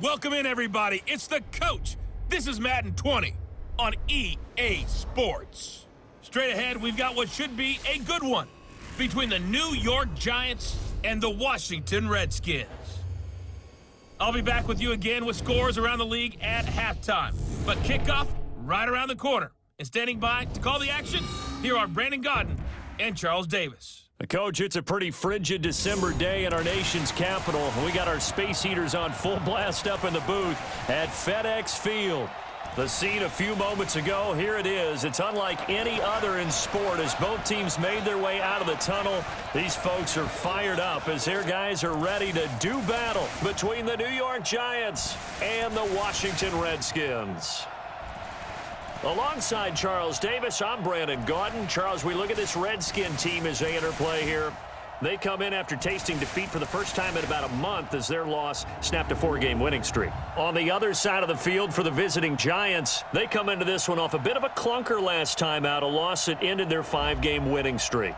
Welcome in, everybody. It's the coach. This is Madden 20 on EA Sports. Straight ahead, we've got what should be a good one between the New York Giants and the Washington Redskins. I'll be back with you again with scores around the league at halftime. But kickoff right around the corner. And standing by to call the action, here are Brandon Godden and Charles Davis. Coach, it's a pretty frigid December day in our nation's capital. We got our space heaters on full blast up in the booth at FedEx Field. The scene a few moments ago, here it is. It's unlike any other in sport as both teams made their way out of the tunnel. These folks are fired up as their guys are ready to do battle between the New York Giants and the Washington Redskins. Alongside Charles Davis, I'm Brandon Godden. Charles, we look at this Redskin team as they interplay here. They come in after tasting defeat for the first time in about a month as their loss snapped a 4-game winning streak. On the other side of the field for the visiting Giants, they come into this one off a bit of a clunker last time out, a loss that ended their 5-game winning streak.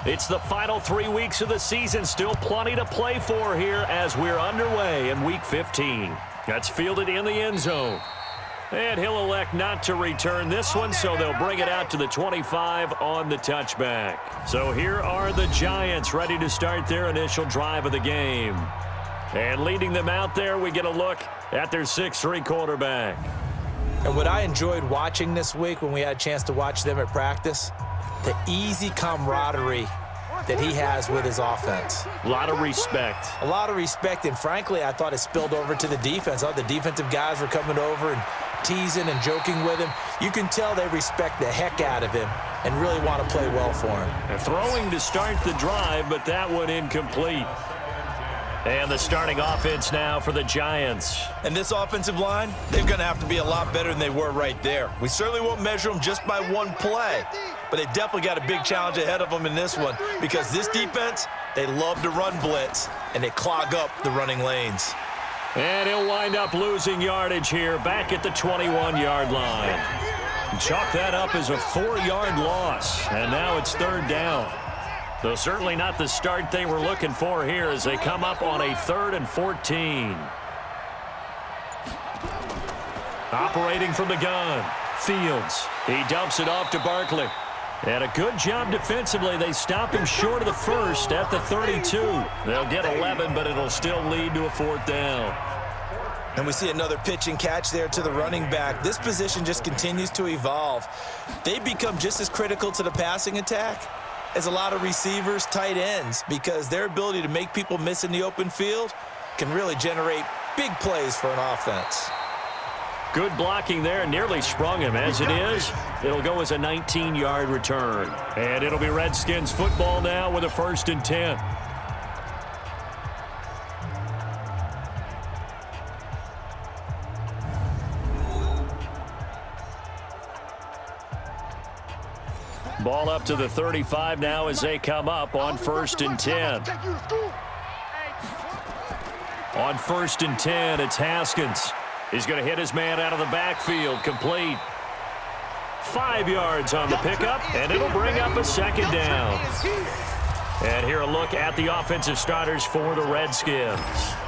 It's the final 3 weeks of the season. Still plenty to play for here as we're underway in Week 15. That's fielded in the end zone. And he'll elect not to return this one, so they'll bring it out to the 25 on the touchback. So here are the Giants ready to start their initial drive of the game. And leading them out there, we get a look at their 6'3" quarterback. And what I enjoyed watching this week when we had a chance to watch them at practice, the easy camaraderie that he has with his offense. A lot of respect. A lot of respect, and frankly, I thought it spilled over to the defense. All the defensive guys were coming over and teasing and joking with him. You can tell they respect the heck out of him and really want to play well for him. They're throwing to start the drive, but that one incomplete. And the starting offense now for the Giants. And this offensive line, they're going to have to be a lot better than they were right there. We certainly won't measure them just by one play, but they definitely got a big challenge ahead of them in this one because this defense, they love to run blitz, and they clog up the running lanes. And he'll wind up losing yardage here back at the 21-yard line. Chalk that up as a 4-yard loss, and now it's 3rd down. Though certainly not the start they were looking for here as they come up on a 3rd and 14. Operating from the gun, Fields. He dumps it off to Barkley. And a good job defensively. They stop him short of the first at the 32. They'll get 11, but it'll still lead to a 4th down. And we see another pitch and catch there to the running back. This position just continues to evolve. They become just as critical to the passing attack as a lot of receivers, tight ends, because their ability to make people miss in the open field can really generate big plays for an offense. Good blocking there, nearly sprung him. As it is, it'll go as a 19-yard return. And it'll be Redskins football now with a 1st and 10. Ball up to the 35 now as they come up on 1st and 10. On 1st and 10, it's Haskins. He's going to hit his man out of the backfield, complete. 5 yards on the pickup, and it'll bring up a 2nd down. And here a look at the offensive starters for the Redskins.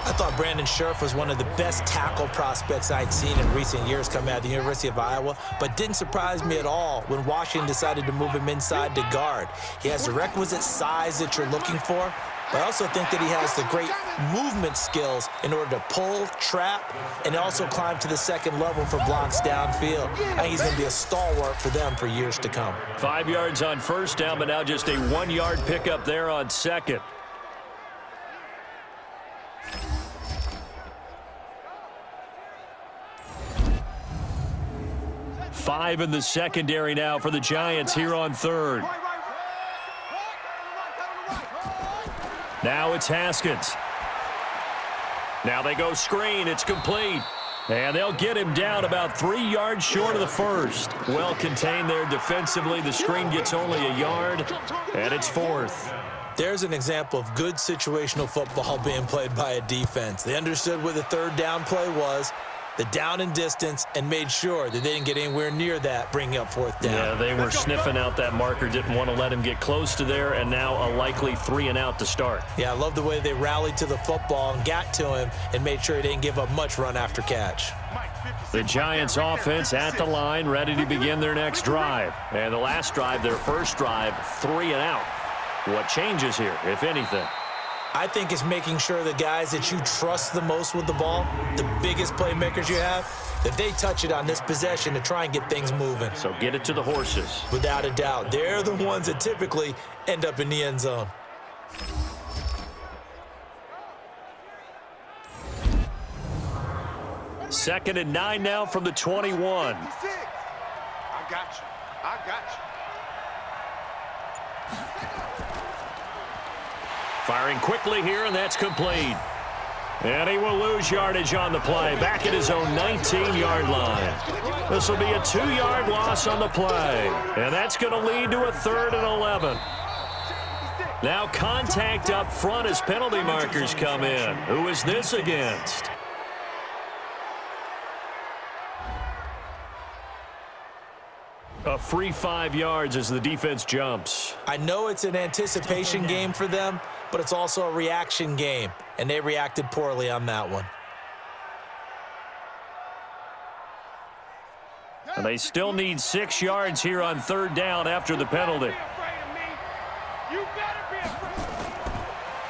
I thought Brandon Scherff was one of the best tackle prospects I'd seen in recent years coming out of the University of Iowa, but didn't surprise me at all when Washington decided to move him inside to guard. He has the requisite size that you're looking for, but I also think that he has the great movement skills in order to pull, trap, and also climb to the 2nd level for blocks downfield. I think he's going to be a stalwart for them for years to come. 5 yards on 1st down, but now just a 1-yard pickup there on 2nd. Five in the secondary now for the Giants here on 3rd. Now it's Haskins. Now they go screen. It's complete. And they'll get him down about 3 yards short of the first. Well contained there defensively. The screen gets only a yard, and it's fourth. There's an example of good situational football being played by a defense. They understood where the third down play was, the down and distance, and made sure that they didn't get anywhere near that, bringing up fourth down. Yeah, they were sniffing out that marker, didn't want to let him get close to there, and now a likely 3 and out to start. Yeah, I love the way they rallied to the football and got to him and made sure he didn't give up much run after catch. The Giants offense at the line, ready to begin their next drive. And the last drive, their first drive, 3 and out. What changes here, if anything? I think it's making sure the guys that you trust the most with the ball, the biggest playmakers you have, that they touch it on this possession to try and get things moving. So get it to the horses. Without a doubt. They're the ones that typically end up in the end zone. Second and 9 now from the 21. I got you. I got you. Firing quickly here, and that's complete. And he will lose yardage on the play, back at his own 19-yard line. This will be a 2-yard loss on the play, and that's going to lead to a 3rd and 11. Now contact up front as penalty markers come in. Who is this against? A free 5 yards as the defense jumps. I know it's an anticipation game for them, but it's also a reaction game, and they reacted poorly on that one. And they still need 6 yards here on 3rd down after the penalty.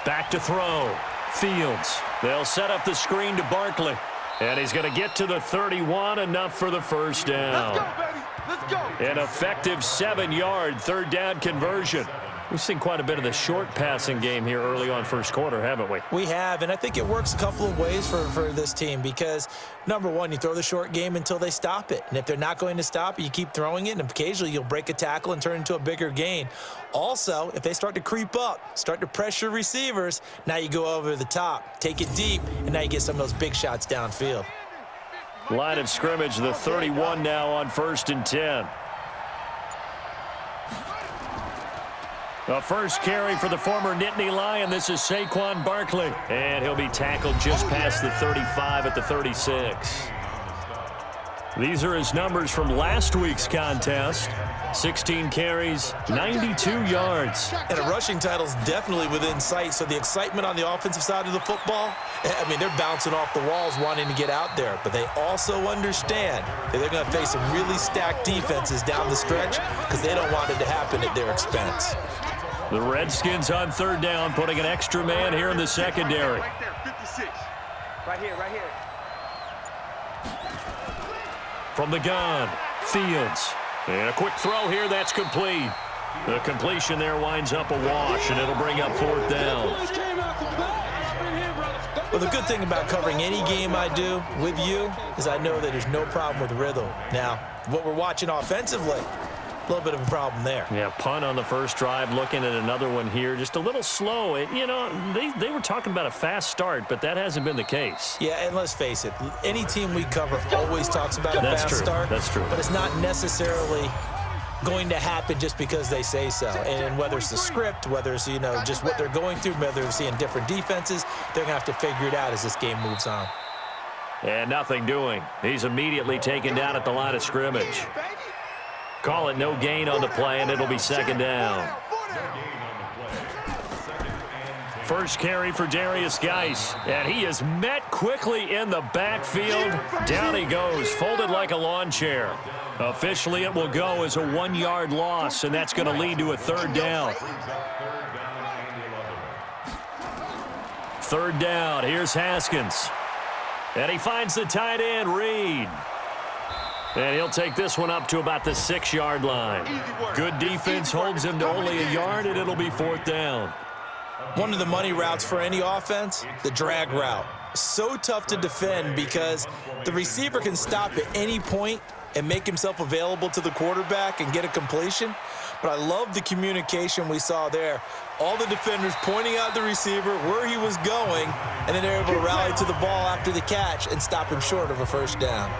Back to throw. Fields. They'll set up the screen to Barkley. And he's going to get to the 31, enough for the first down. Let's go, baby. Let's go. An effective 7-yard 3rd down conversion. We've seen quite a bit of the short passing game here early on first quarter, haven't we? We have, and I think it works a couple of ways for this team because, number one, you throw the short game until they stop it. And if they're not going to stop it, you keep throwing it, and occasionally you'll break a tackle and turn into a bigger gain. Also, if they start to creep up, start to pressure receivers, now you go over the top, take it deep, and now you get some of those big shots downfield. Line of scrimmage, the 31 now on 1st and 10. The first carry for the former Nittany Lion. This is Saquon Barkley. And he'll be tackled just past the 35 at the 36. These are his numbers from last week's contest. 16 carries, 92 yards. And a rushing title's definitely within sight, so the excitement on the offensive side of the football, I mean, they're bouncing off the walls wanting to get out there, but they also understand that they're going to face some really stacked defenses down the stretch because they don't want it to happen at their expense. The Redskins on 3rd down, putting an extra man here in the secondary. Right there, 56. Right here, right here. From the gun, Fields. And a quick throw here, that's complete. The completion there winds up a wash, and it'll bring up 4th down. Well, the good thing about covering any game I do with you is I know that there's no problem with rhythm. Now, what we're watching offensively, a little bit of a problem there. Yeah, punt on the first drive, looking at another one here. Just a little slow. You know, they were talking about a fast start, but that hasn't been the case. Yeah, and let's face it, any team we cover always talks about a fast start. That's true. But it's not necessarily going to happen just because they say so. And whether it's the script, whether it's, you know, just what they're going through, whether they're seeing different defenses, they're going to have to figure it out as this game moves on. And nothing doing. He's immediately taken down at the line of scrimmage. Call it no gain on the play, and it'll be 2nd down. First carry for Darius Geis, and he is met quickly in the backfield. Down he goes, folded like a lawn chair. Officially, it will go as a 1-yard loss, and that's going to lead to a 3rd down. 3rd down, here's Haskins. And he finds the tight end, Reed. And he'll take this one up to about the 6-yard line. Good defense holds him to only a yard, and it'll be 4th down. One of the money routes for any offense, the drag route. So tough to defend because the receiver can stop at any point and make himself available to the quarterback and get a completion. but I love the communication we saw there. All the defenders pointing out the receiver where he was going, and then they're able to rally to the ball after the catch and stop him short of a first down.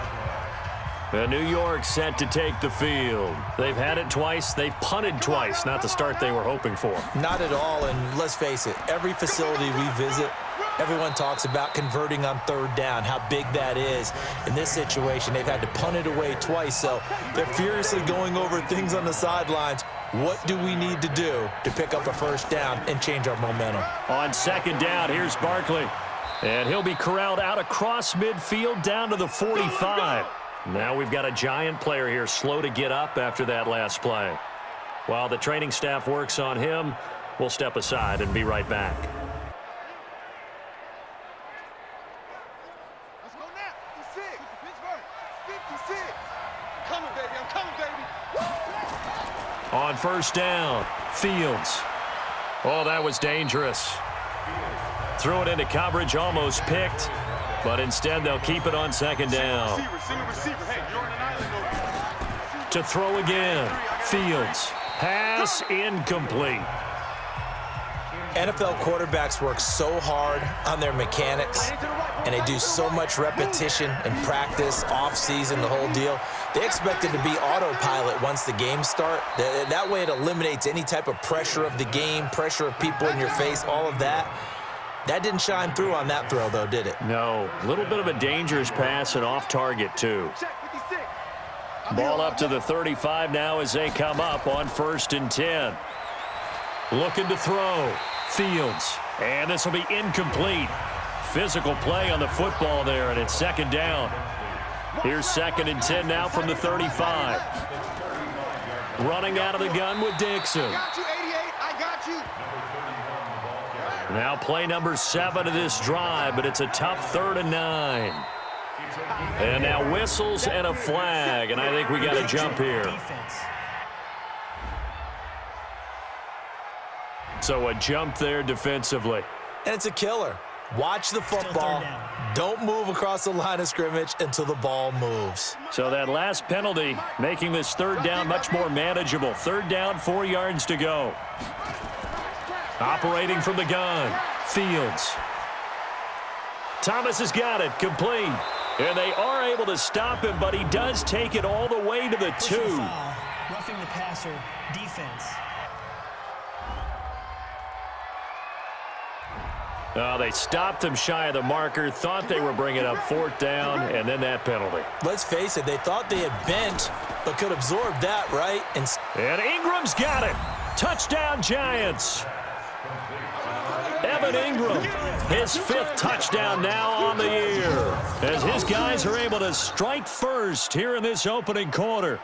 New York set to take the field. They've had it twice. They've punted twice. Not the start they were hoping for. Not at all, and let's face it, every facility we visit, everyone talks about converting on third down, how big that is. In this situation, they've had to punt it away twice, so they're furiously going over things on the sidelines. What do we need to do to pick up a first down and change our momentum? On second down, here's Barkley. And he'll be corralled out across midfield down to the 45. Now we've got a Giant player here slow to get up after that last play. While the training staff works on him, we'll step aside and be right back. Let's go now. 56. Pittsburgh. 56. Coming, baby. I'm coming, baby. On first down, Fields. Oh, that was dangerous. Threw it into coverage, almost picked. But instead, they'll keep it on second down. Hey, you're on an island over. To throw again. Fields. Pass incomplete. NFL quarterbacks work so hard on their mechanics, and they do so much repetition and practice, off-season, the whole deal. They expect it to be autopilot once the games start. That way it eliminates any type of pressure of the game, pressure of people in your face, all of that. That didn't shine through on that throw, though, did it? No. A little bit of a dangerous pass and off target, too. Ball up to the 35 now as they come up on 1st and 10. Looking to throw. Fields. And this will be incomplete. Physical play on the football there, and it's second down. Here's 2nd and 10 now from the 35. Running out of the gun with Dixon. I got you, 88. I got you. Now play number 7 of this drive, but it's a tough 3rd and 9. And now whistles and a flag, and I think we got a jump here. So a jump there defensively. And it's a killer. Watch the football. Don't move across the line of scrimmage until the ball moves. So that last penalty making this 3rd down much more manageable. 3rd down, 4 yards to go. Operating from the gun, Fields. Thomas has got it, complete. And they are able to stop him, but he does take it all the way to the 2. Roughing the passer, defense. They stopped him shy of the marker, thought they were bringing up 4th down, and then that penalty. Let's face it, they thought they had bent, but could absorb that, right? And Ingram's got it. Touchdown, Giants. Evan Ingram, his 5th touchdown now on the year, as his guys are able to strike first here in this opening quarter.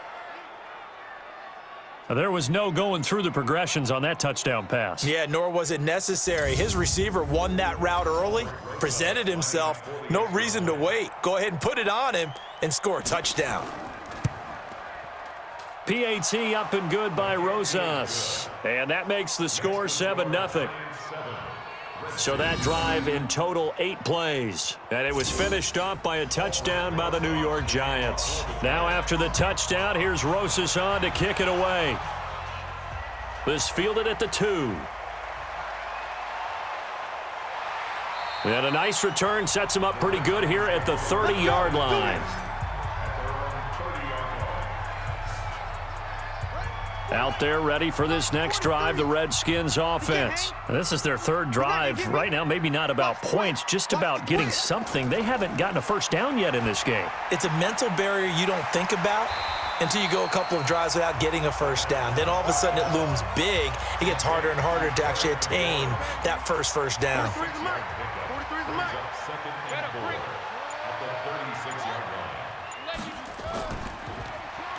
There was no going through the progressions on that touchdown pass. Yeah, nor was it necessary. His receiver won that route early, presented himself, no reason to wait. Go ahead and put it on him and score a touchdown. PAT up and good by Rosas, and that makes the score 7-0. So that drive in total 8 plays, and it was finished off by a touchdown by the New York Giants. Now after the touchdown, here's Rosas on to kick it away. This fielded at the 2. And a nice return sets him up pretty good here at the 30-yard line. Out there ready for this next drive, the Redskins offense. This is their 3rd drive. Right now, maybe not about points, just about getting something. They haven't gotten a first down yet in this game. It's a mental barrier you don't think about until you go a couple of drives without getting a first down. Then all of a sudden it looms big. It gets harder and harder to actually attain that first down.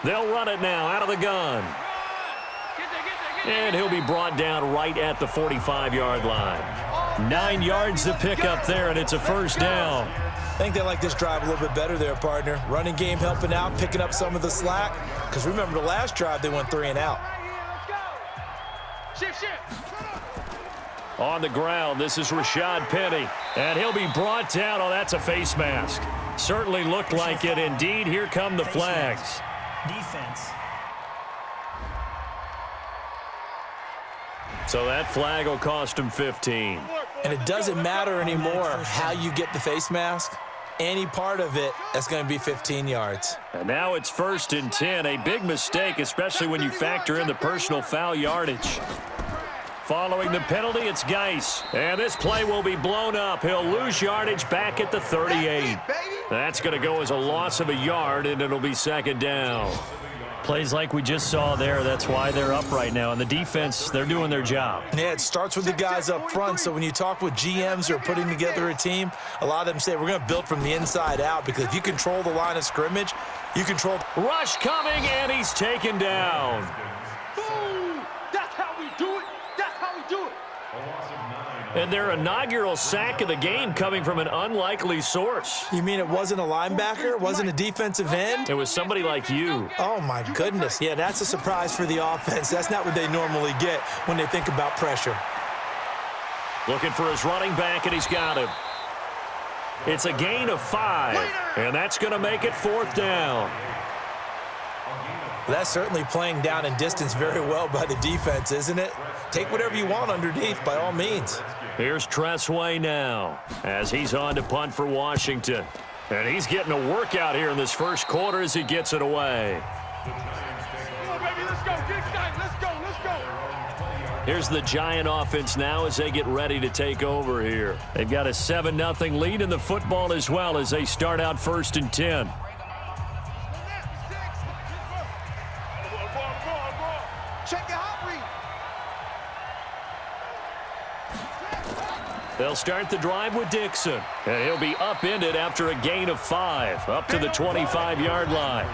They'll run it now out of the gun. And he'll be brought down right at the 45-yard line. 9 yards to pick up there, and it's a first down. I think they like this drive a little bit better there, partner. Running game helping out, picking up some of the slack. Because remember the last drive, they went 3 and out. On the ground, this is Rashad Penny. And he'll be brought down. Oh, that's a face mask. Certainly looked like it. Indeed, here come the flags. Defense. So that flag will cost him 15. And it doesn't matter anymore how you get the face mask. Any part of it, that's going to be 15 yards. And now it's 1st and 10. A big mistake, especially when you factor in the personal foul yardage. Following the penalty, it's Geis. And this play will be blown up. He'll lose yardage back at the 38. That's going to go as a loss of a yard, and it'll be 2nd down. Plays like we just saw there, that's why they're up right now. And the defense, they're doing their job. Yeah, it starts with the guys up front. So when you talk with GMs who are putting together a team, a lot of them say we're going to build from the inside out, because if you control the line of scrimmage, you control. Rush coming, and he's taken down. Boom! That's how we do it. That's how we do it. And their inaugural sack of the game coming from an unlikely source. You mean it wasn't a linebacker? It wasn't a defensive end? It was somebody like you. Oh, my goodness. Yeah, that's a surprise for the offense. That's not what they normally get when they think about pressure. Looking for his running back, and he's got him. It's a gain of 5, and that's going to make it 4th down. That's certainly playing down in distance very well by the defense, isn't it? Take whatever you want underneath, by all means. Here's Tressway now as he's on to punt for Washington. And he's getting a workout here in this first quarter as he gets it away. Come on, baby, let's go. Get excited. Let's go. Let's go. Here's the Giant offense now as they get ready to take over here. They've got a 7-0 lead in the football as well as they start out 1st and 10. Check your hot read. They'll start the drive with Dixon. And he'll be upended after a gain of 5, up to the 25-yard line.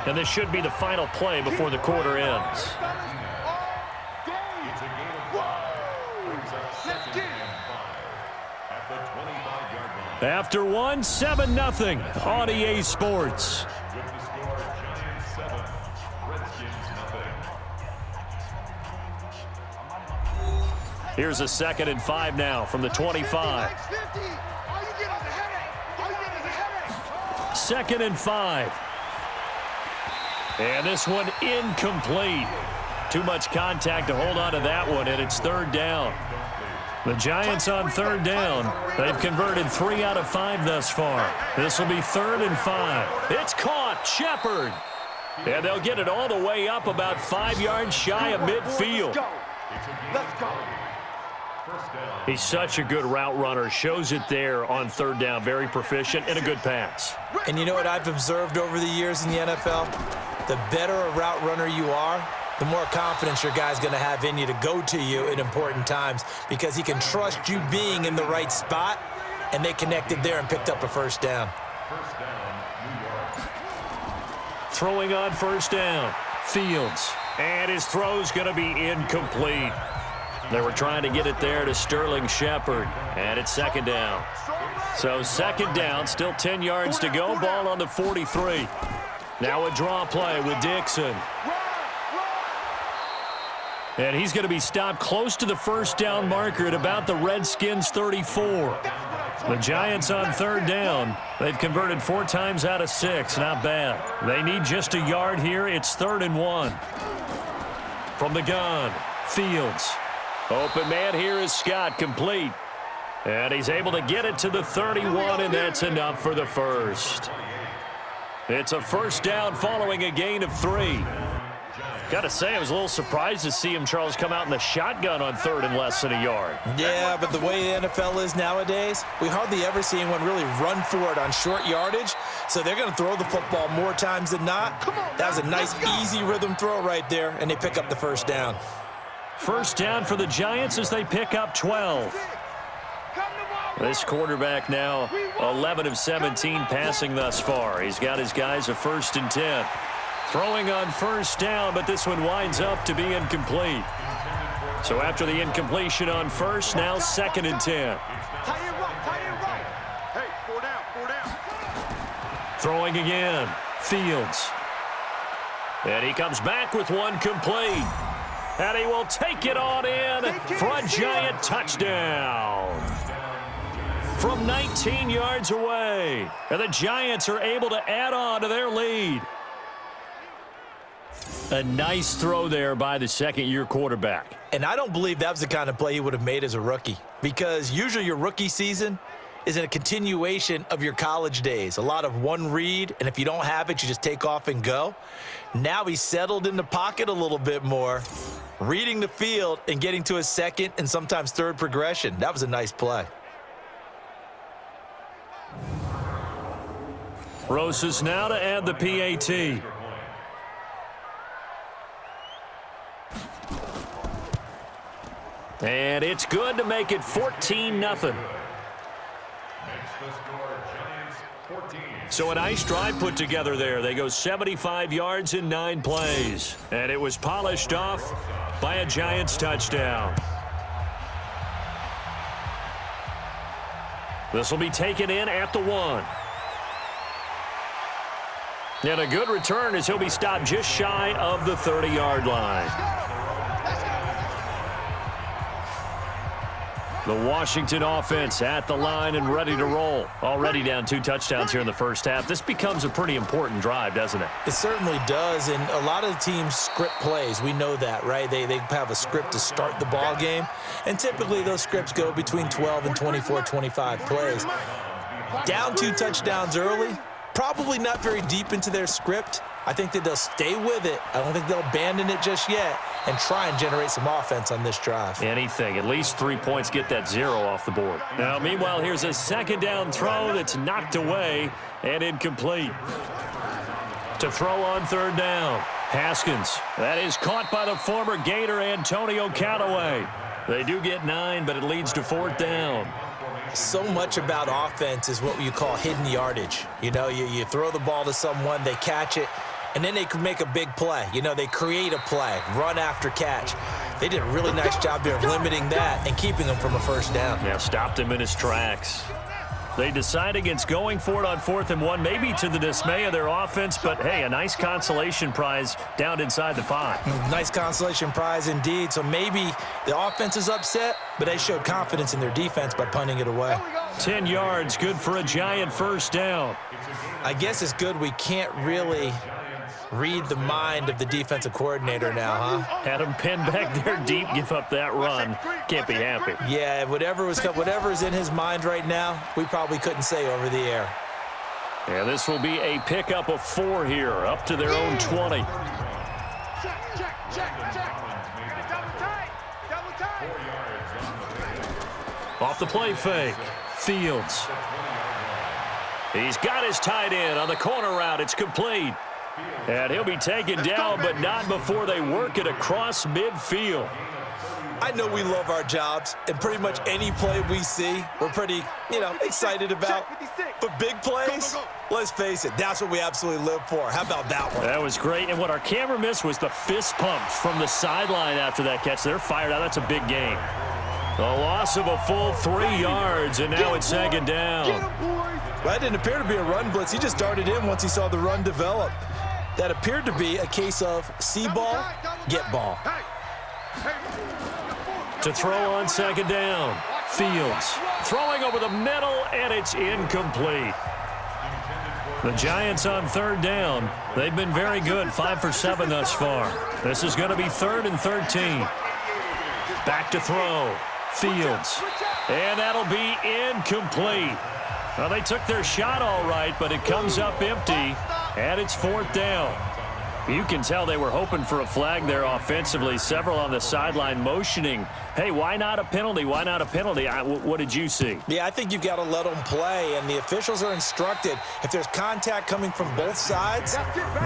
And this should be the final play before the quarter ends. After one, 7-0 on EA Sports. Here's a 2nd and 5 now from the 25. 2nd and 5. And this one incomplete. Too much contact to hold on to that one, and it's 3rd down. The Giants on 3rd down. They've converted 3 out of 5 thus far. This will be 3rd and 5. It's caught. Shepard. And they'll get it all the way up about 5 yards shy of midfield. Let's go. He's such a good route runner. Shows it there on 3rd down. Very proficient and a good pass. And you know what I've observed over the years in the NFL? The better a route runner you are, the more confidence your guy's going to have in you to go to you in important times, because he can trust you being in the right spot, and they connected there and picked up a 1st down. Throwing on 1st down. Fields. And his throw's going to be incomplete. They were trying to get it there to Sterling Shepard, and it's 2nd down. So 2nd down, still 10 yards to go, ball on the 43. Now a draw play with Dixon. And he's going to be stopped close to the 1st down marker at about the Redskins 34. The Giants on 3rd down. They've converted 4 times out of 6. Not bad. They need just a yard here. It's 3rd and 1. From the gun, Fields. Open man here is Scott, complete. And he's able to get it to the 31, and that's enough for the first. It's a 1st down following a gain of 3. Got to say, I was a little surprised to see him, Charles, come out in the shotgun on 3rd and less than a yard. Yeah, but the way the NFL is nowadays, we hardly ever see anyone really run for it on short yardage. So they're going to throw the football more times than not. That was a nice, easy rhythm throw right there, and they pick up the 1st down. 1st down for the Giants as they pick up 12. This quarterback now 11 of 17 passing thus far. He's got his guys a 1st and 10. Throwing on 1st down, but this one winds up to be incomplete. So after the incompletion on 1st, now 2nd and 10. Hey, 4 down. Throwing again, Fields. And he comes back with one complete. And he will take it on in for a Giant touchdown. From 19 yards away. And the Giants are able to add on to their lead. A nice throw there by the second-year quarterback. And I don't believe that was the kind of play he would have made as a rookie, because usually your rookie season is in a continuation of your college days. A lot of one read, and if you don't have it, you just take off and go. Now he's settled in the pocket a little bit more, reading the field and getting to his second and sometimes third progression. That was a nice play. Rosas now to add the PAT. And it's good to make it 14-0. So a nice drive put together there. They go 75 yards in 9 plays. And it was polished off by a Giants touchdown. This will be taken in at the 1. And a good return as he'll be stopped just shy of the 30-yard line. The Washington offense at the line and ready to roll. Already down 2 touchdowns here in the first half. This becomes a pretty important drive, doesn't it? It certainly does, and a lot of the teams script plays. We know that, right? They have a script to start the ball game, and typically those scripts go between 12 and 24, 25 plays. Down 2 touchdowns early, probably not very deep into their script. I think that they'll stay with it. I don't think they'll abandon it just yet and try and generate some offense on this drive. Anything. At least 3 points, get that 0 off the board. Now, meanwhile, here's a second down throw that's knocked away and incomplete. To throw on third down, Haskins. That is caught by the former Gator Antonio Callaway. They do get 9, but it leads to 4th down. So much about offense is what you call hidden yardage. You know, you throw the ball to someone, they catch it, and then they can make a big play. You know, they create a play, run after catch. They did a really nice job there of limiting that and keeping him from a first down. Yeah, stopped him in his tracks. They decide against going for it on 4th and 1, maybe to the dismay of their offense, but hey, a nice consolation prize down inside the 5. Nice consolation prize indeed. So maybe the offense is upset, but they showed confidence in their defense by punting it away. 10 yards, good for a Giant first down. I guess it's good we can't really read the mind of the defensive coordinator now, huh? Had him pinned back there deep, give up that run. Can't be happy. Yeah, whatever is in his mind right now, we probably couldn't say over the air. And this will be a pickup of 4 here, up to their own 20. Off the play fake, Fields. He's got his tight end on the corner route. It's complete. And he'll be taken down, but not before they work it across midfield. I know we love our jobs, and pretty much any play we see, we're pretty, excited about. But big plays, let's face it, that's what we absolutely live for. How about that one? That was great, and what our camera missed was the fist pumps from the sideline after that catch. They're fired out. That's a big game. A loss of a full 3 yards, and now it's 2nd down. Well, that didn't appear to be a run blitz. He just darted in once he saw the run develop. That appeared to be a case of see ball, get ball. To throw on 2nd down, Fields throwing over the middle, and it's incomplete. The Giants on 3rd down. They've been very good, 5 for 7 thus far. This is going to be 3rd and 13. Back to throw, Fields, and that'll be incomplete. Well, they took their shot all right, but it comes up empty, and it's 4th down. You can tell they were hoping for a flag there offensively. Several on the sideline motioning, hey, why not a penalty? Why not a penalty? What did you see? Yeah, I think you've got to let them play, and the officials are instructed, if there's contact coming from both sides,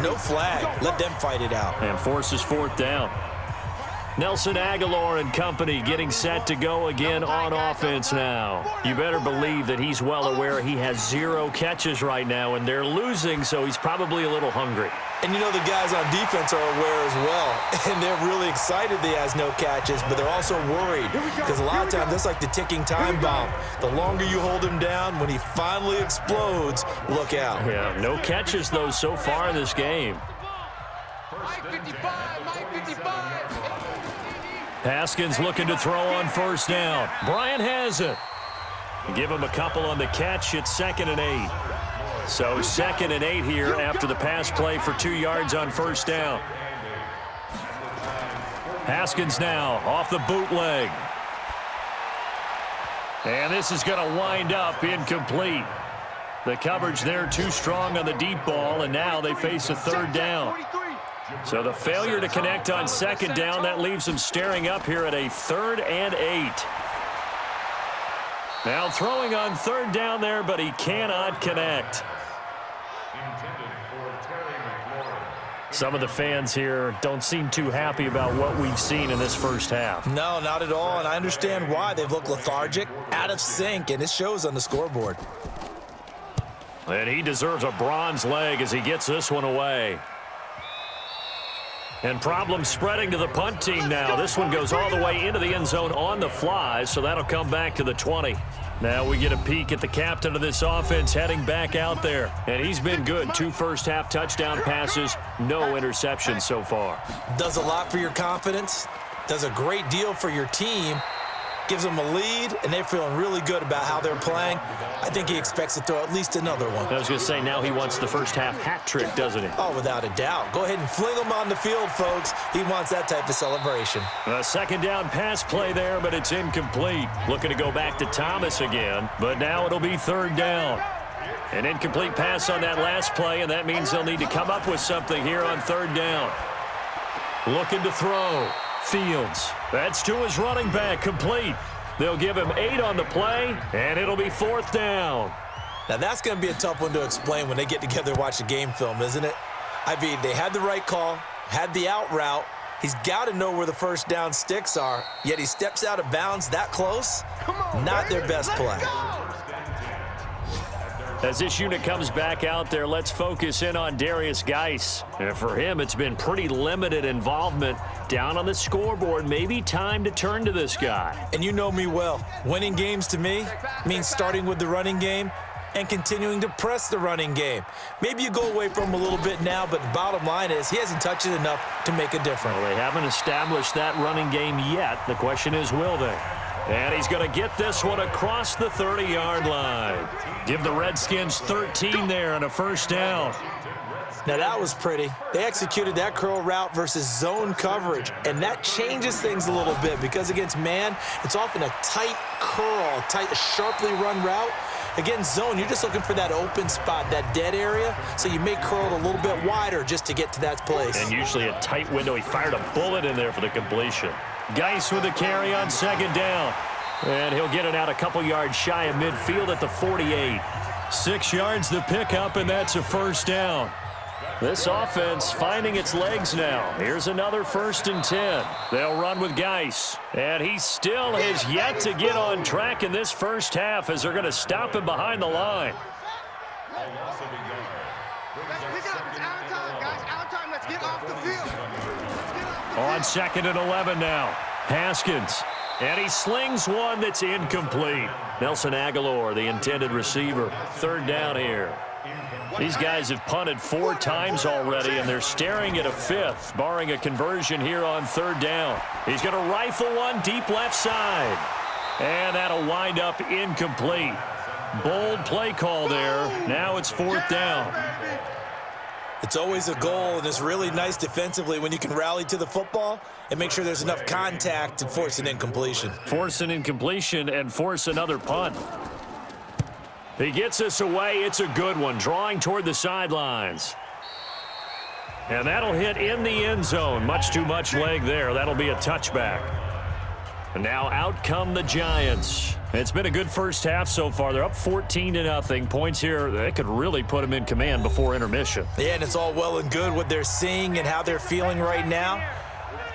no flag. Let them fight it out. And forces 4th down. Nelson Aguilar and company getting set to go again on offense now. You better believe that he's well aware he has 0 catches right now, and they're losing, so he's probably a little hungry. And the guys on defense are aware as well, and they're really excited that he has no catches, but they're also worried because a lot of times that's like the ticking time bomb. The longer you hold him down, when he finally explodes, look out. Yeah, no catches, though, so far in this game. Haskins looking to throw on 1st down. Bryant has it. Give him a couple on the catch. It's 2nd and 8. So 2nd and 8 here after the pass play for 2 yards on 1st down. Haskins now off the bootleg. And this is going to wind up incomplete. The coverage there too strong on the deep ball, and now they face a third down. So the failure to connect on second down, that leaves them staring up here at a 3rd and 8. Now throwing on third down there, but he cannot connect. Some of the fans here don't seem too happy about what we've seen in this first half. No, not at all, and I understand why. They've looked lethargic, out of sync, and it shows on the scoreboard. And he deserves a bronze leg as he gets this one away. And problems spreading to the punt team now. This one goes all the way into the end zone on the fly, so that'll come back to the 20. Now we get a peek at the captain of this offense heading back out there. And he's been good. 2 first-half touchdown passes, no interceptions so far. Does a lot for your confidence, does a great deal for your team, gives them a lead, and they're feeling really good about how they're playing. I think he expects to throw at least another one. I was going to say, now he wants the first-half hat trick, doesn't he? Oh, without a doubt. Go ahead and fling him on the field, folks. He wants that type of celebration. A second down pass play there, but it's incomplete. Looking to go back to Thomas again, but now it'll be third down. An incomplete pass on that last play, and that means they'll need to come up with something here on third down. Looking to throw. Fields. That's to his running back, complete. They'll give him 8 on the play, and it'll be fourth down. Now, that's going to be a tough one to explain when they get together and watch a game film, isn't it? I mean, they had the right call, had the out route. He's got to know where the first down sticks are, yet he steps out of bounds that close. Not their best play. As this unit comes back out there, let's focus in on Darius Geis. And for him, it's been pretty limited involvement. Down on the scoreboard, maybe time to turn to this guy. And you know me well. Winning games to me means starting with the running game and continuing to press the running game. Maybe you go away from him a little bit now, but the bottom line is he hasn't touched it enough to make a difference. Well, they haven't established that running game yet. The question is, will they? And he's going to get this one across the 30-yard line. Give the Redskins 13 there and a first down. Now, that was pretty. They executed that curl route versus zone coverage, and that changes things a little bit because against man, it's often a tight curl, tight, sharply run route. Against zone, you're just looking for that open spot, that dead area, so you may curl it a little bit wider just to get to that place. And usually a tight window. He fired a bullet in there for the completion. Geis with a carry on second down. And he'll get it out a couple yards shy of midfield at the 48. 6 yards the pickup, and that's a first down. This offense finding its legs now. Here's another 1st and 10. They'll run with Geis. And he still has yet to get on track in this first half as they're going to stop him behind the line. On 2nd and 11 now. Haskins. And he slings one that's incomplete. Nelson Aguilar, the intended receiver. Third down here. These guys have punted 4 times already, and they're staring at a 5th, barring a conversion here on third down. He's going to rifle one deep left side. And that'll wind up incomplete. Bold play call there. Now it's 4th down. It's always a goal, and it's really nice defensively when you can rally to the football and make sure there's enough contact to force an incompletion. Force an incompletion and force another punt. He gets this away. It's a good one, drawing toward the sidelines. And that'll hit in the end zone. Much too much leg there. That'll be a touchback. And now out come the Giants. It's been a good first half so far. They're up 14-0. Points here, they could really put them in command before intermission. Yeah, and it's all well and good what they're seeing and how they're feeling right now.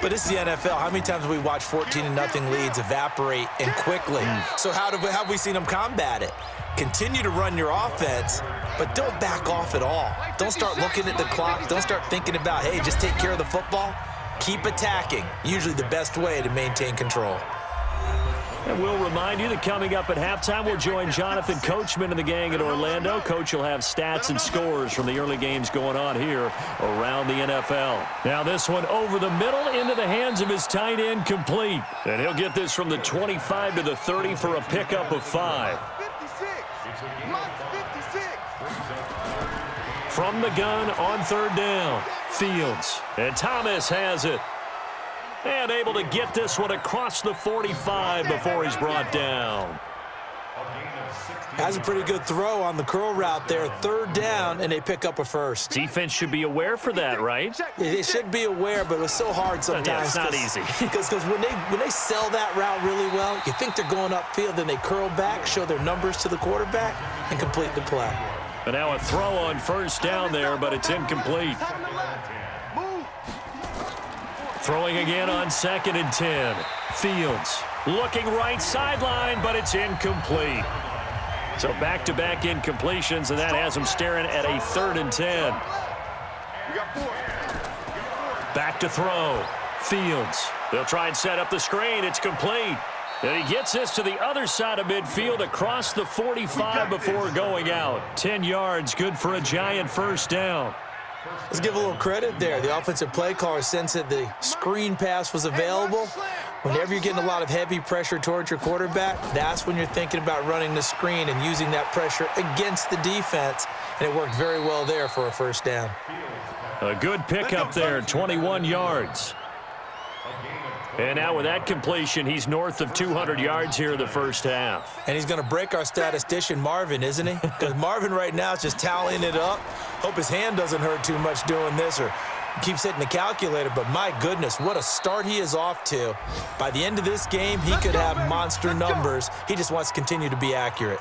But this is the NFL. How many times have we watched 14-0 leads evaporate and quickly? So how have we seen them combat it? Continue to run your offense, but don't back off at all. Don't start looking at the clock. Don't start thinking about, hey, just take care of the football. Keep attacking. Usually the best way to maintain control. And we'll remind you that coming up at halftime, we'll join Jonathan Coachman and the gang at Orlando. Coach will have stats and scores from the early games going on here around the NFL. Now this one over the middle into the hands of his tight end, complete. And he'll get this from the 25 to the 30 for a pickup of 5. 56. Mike 56. From the gun on third down, Fields. And Thomas has it. And able to get this one across the 45 before he's brought down. Has a pretty good throw on the curl route there. 3rd down, and they pick up a first. Defense should be aware for that, right? They should be aware, but it's so hard sometimes. Yeah, it's not easy. Because when they sell that route really well, you think they're going upfield, then they curl back, show their numbers to the quarterback, and complete the play. And now a throw on 1st down there, but it's incomplete. Throwing again on 2nd and 10. Fields looking right sideline, but it's incomplete. So back-to-back incompletions, and that has him staring at a 3rd and 10. Back to throw. Fields. They'll try and set up the screen. It's complete. And he gets this to the other side of midfield across the 45 before going out. 10 yards, good for a Giant 1st down. Let's give a little credit there. The offensive play caller sensed that the screen pass was available. Whenever you're getting a lot of heavy pressure towards your quarterback, that's when you're thinking about running the screen and using that pressure against the defense. And it worked very well there for a 1st down. A good pickup there, 21 yards. And now with that completion, he's north of 200 yards here in the 1st half. And he's going to break our statistician, Marvin, isn't he? Because Marvin right now is just tallying it up. Hope his hand doesn't hurt too much doing this or keeps hitting the calculator. But my goodness, what a start he is off to. By the end of this game, he could have monster numbers. He just wants to continue to be accurate.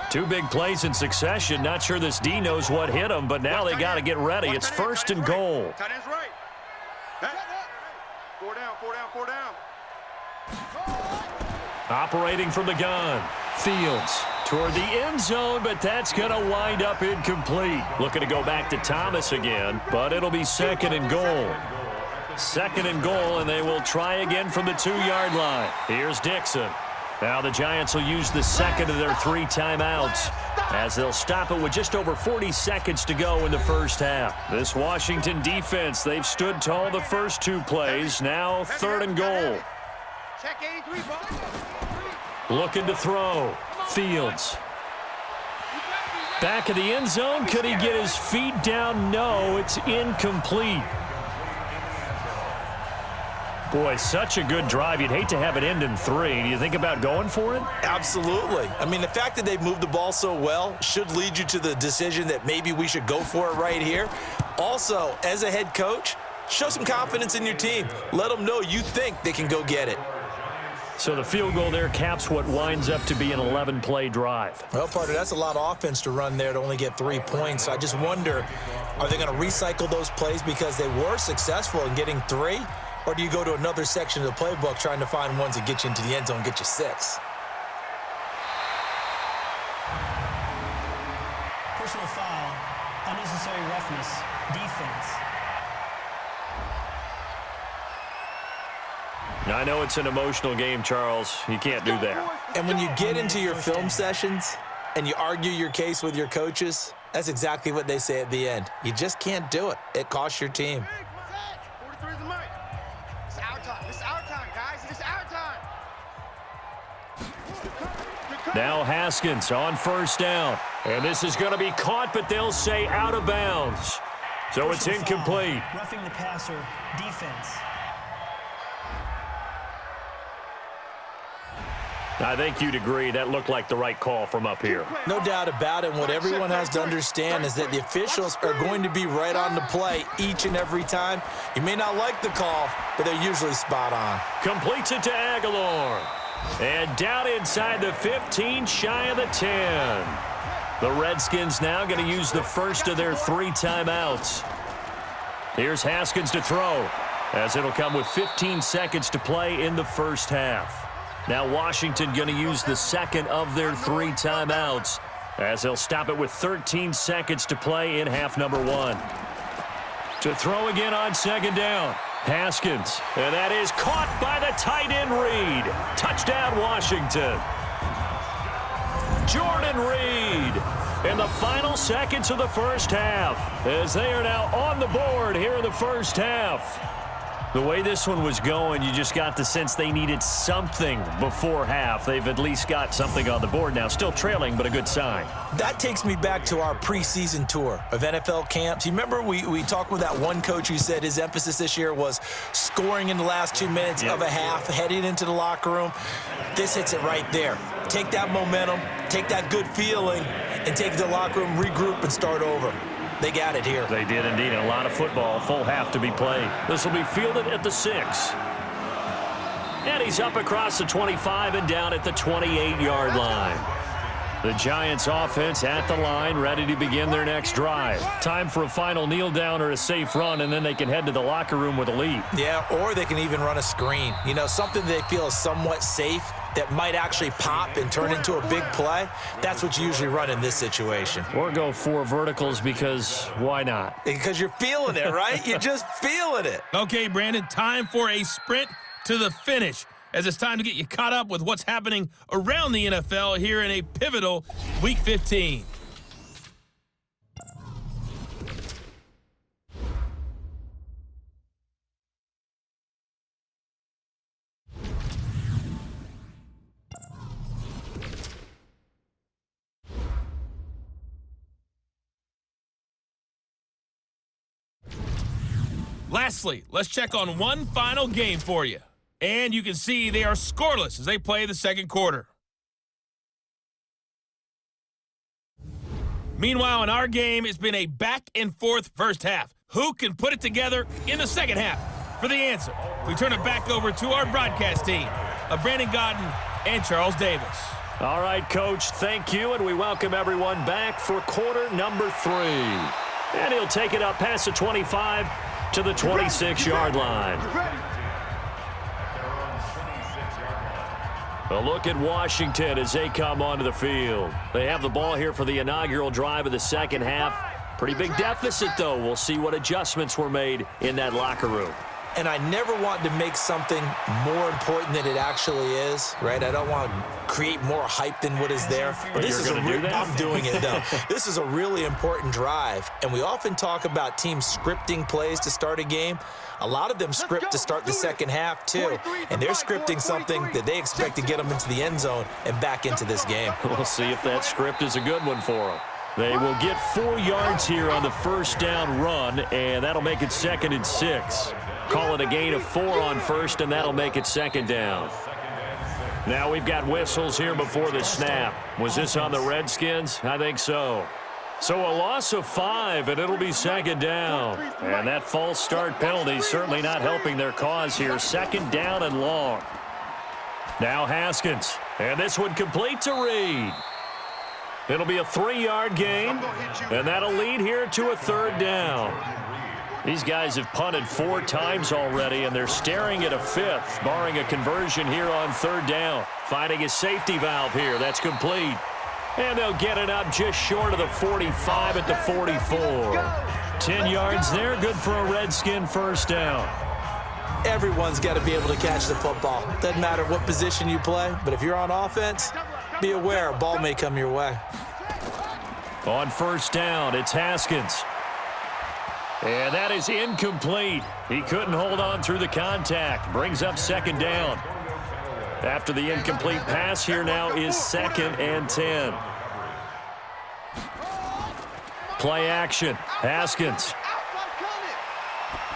2 big plays in succession. Not sure this D knows what hit him, but now they got to get ready. It's 1st and goal. Tight end's right. 4 down, 4 down, 4 down. Operating from the gun. Fields toward the end zone, but that's going to wind up incomplete. Looking to go back to Thomas again, but it'll be 2nd and goal. 2nd and goal, and they will try again from the 2-yard line. Here's Dixon. Now the Giants will use the 2nd of their 3 timeouts as they'll stop it with just over 40 seconds to go in the 1st half. This Washington defense, they've stood tall the first 2 plays. Now 3rd and goal. Check 83, Looking to throw. Fields. Back of the end zone. Could he get his feet down? No, it's incomplete. Boy, such a good drive. You'd hate to have it end in 3. Do you think about going for it? Absolutely. I mean, the fact that they've moved the ball so well should lead you to the decision that maybe we should go for it right here. Also, as a head coach, show some confidence in your team. Let them know you think they can go get it. So the field goal there caps what winds up to be an 11-play drive. Well, partner, that's a lot of offense to run there to only get 3 points. I just wonder, are they going to recycle those plays because they were successful in getting 3? Or do you go to another section of the playbook trying to find ones that get you into the end zone and get you 6? Personal foul, unnecessary roughness, defense. Now, I know it's an emotional game, Charles. You can't do that. And when you get into your film sessions and you argue your case with your coaches, that's exactly what they say at the end. You just can't do it. It costs your team. 43 is the mic. It's our time. It's our time, guys. It's our time. Now Haskins on 1st down. And this is going to be caught, but they'll say out of bounds. So it's incomplete. Roughing the passer, defense. I think you'd agree that looked like the right call from up here. No doubt about it. What everyone has to understand is that the officials are going to be right on the play each and every time. You may not like the call, but they're usually spot on. Completes it to Aguilar. And down inside the 15, shy of the 10. The Redskins now going to use the first of their 3 timeouts. Here's Haskins to throw, as it'll come with 15 seconds to play in the 1st half. Now Washington going to use the 2nd of their 3 timeouts, as they'll stop it with 13 seconds to play in half number 1. To throw again on 2nd down. Haskins, and that is caught by the tight end Reed. Touchdown Washington. Jordan Reed in the final seconds of the 1st half, as they are now on the board here in the 1st half. The way this one was going, you just got the sense they needed something before half. They've at least got something on the board now. Still trailing, but a good sign. That takes me back to our preseason tour of NFL camps. You remember we talked with that one coach who said his emphasis this year was scoring in the last 2 minutes of a half, heading into the locker room. This hits it right there. Take that momentum, take that good feeling, and take it to the locker room, regroup, and start over. They got it here. They did indeed. A lot of football, full half to be played. This will be fielded at the 6. And he's up across the 25 and down at the 28-yard line. The Giants offense at the line, ready to begin their next drive. Time for a final kneel down or a safe run, and then they can head to the locker room with a lead. Yeah, or they can even run a screen. You know, something they feel is somewhat safe that might actually pop and turn into a big play. That's what you usually run in this situation. Or go 4 verticals because why not? Because you're feeling it, right? You're just feeling it. Okay, Brandon, time for a sprint to the finish, as it's time to get you caught up with what's happening around the NFL here in a pivotal Week 15. Lastly, let's check on one final game for you. And you can see they are scoreless as they play the second quarter. Meanwhile, in our game, it's been a back-and-forth first half. Who can put it together in the second half? For the answer, we turn it back over to our broadcast team of Brandon Godden and Charles Davis. All right, Coach, thank you, and we welcome everyone back for quarter number 3. And he'll take it up past the 25 to the 26-yard line. A look at Washington as they come onto the field. They have the ball here for the inaugural drive of the second half. Pretty big deficit, though. We'll see what adjustments were made in that locker room. And I never want to make something more important than it actually is, right? I don't want to create more hype than what is there. But this is I'm doing it, though. This is a really important drive. And we often talk about teams scripting plays to start a game. A lot of them script to start the second half, too. And they're scripting something that they expect to get them into the end zone and back into this game. We'll see if that script is a good one for them. They will get 4 yards here on the first down run, and that'll make it 2nd and 6. Call it a gain of 4 on first, and that'll make it 2nd down. Now we've got whistles here before the snap. Was this on the Redskins? I think so. So a loss of 5, and it'll be 2nd down. And that false start penalty certainly not helping their cause here. 2nd down and long. Now Haskins, and this one complete to Reed. It'll be a 3-yard gain, and that'll lead here to a 3rd down. These guys have punted 4 times already, and they're staring at a 5th, barring a conversion here on 3rd down. Finding a safety valve here. That's complete. And they'll get it up just short of the 45 at the 44. 10 yards there, good for a Redskin first down. Everyone's got to be able to catch the football. Doesn't matter what position you play, but if you're on offense, be aware a ball may come your way. On first down, it's Haskins. And that is incomplete. He couldn't hold on through the contact. Brings up 2nd down. After the incomplete pass, here now is 2nd and 10. Play action. Haskins.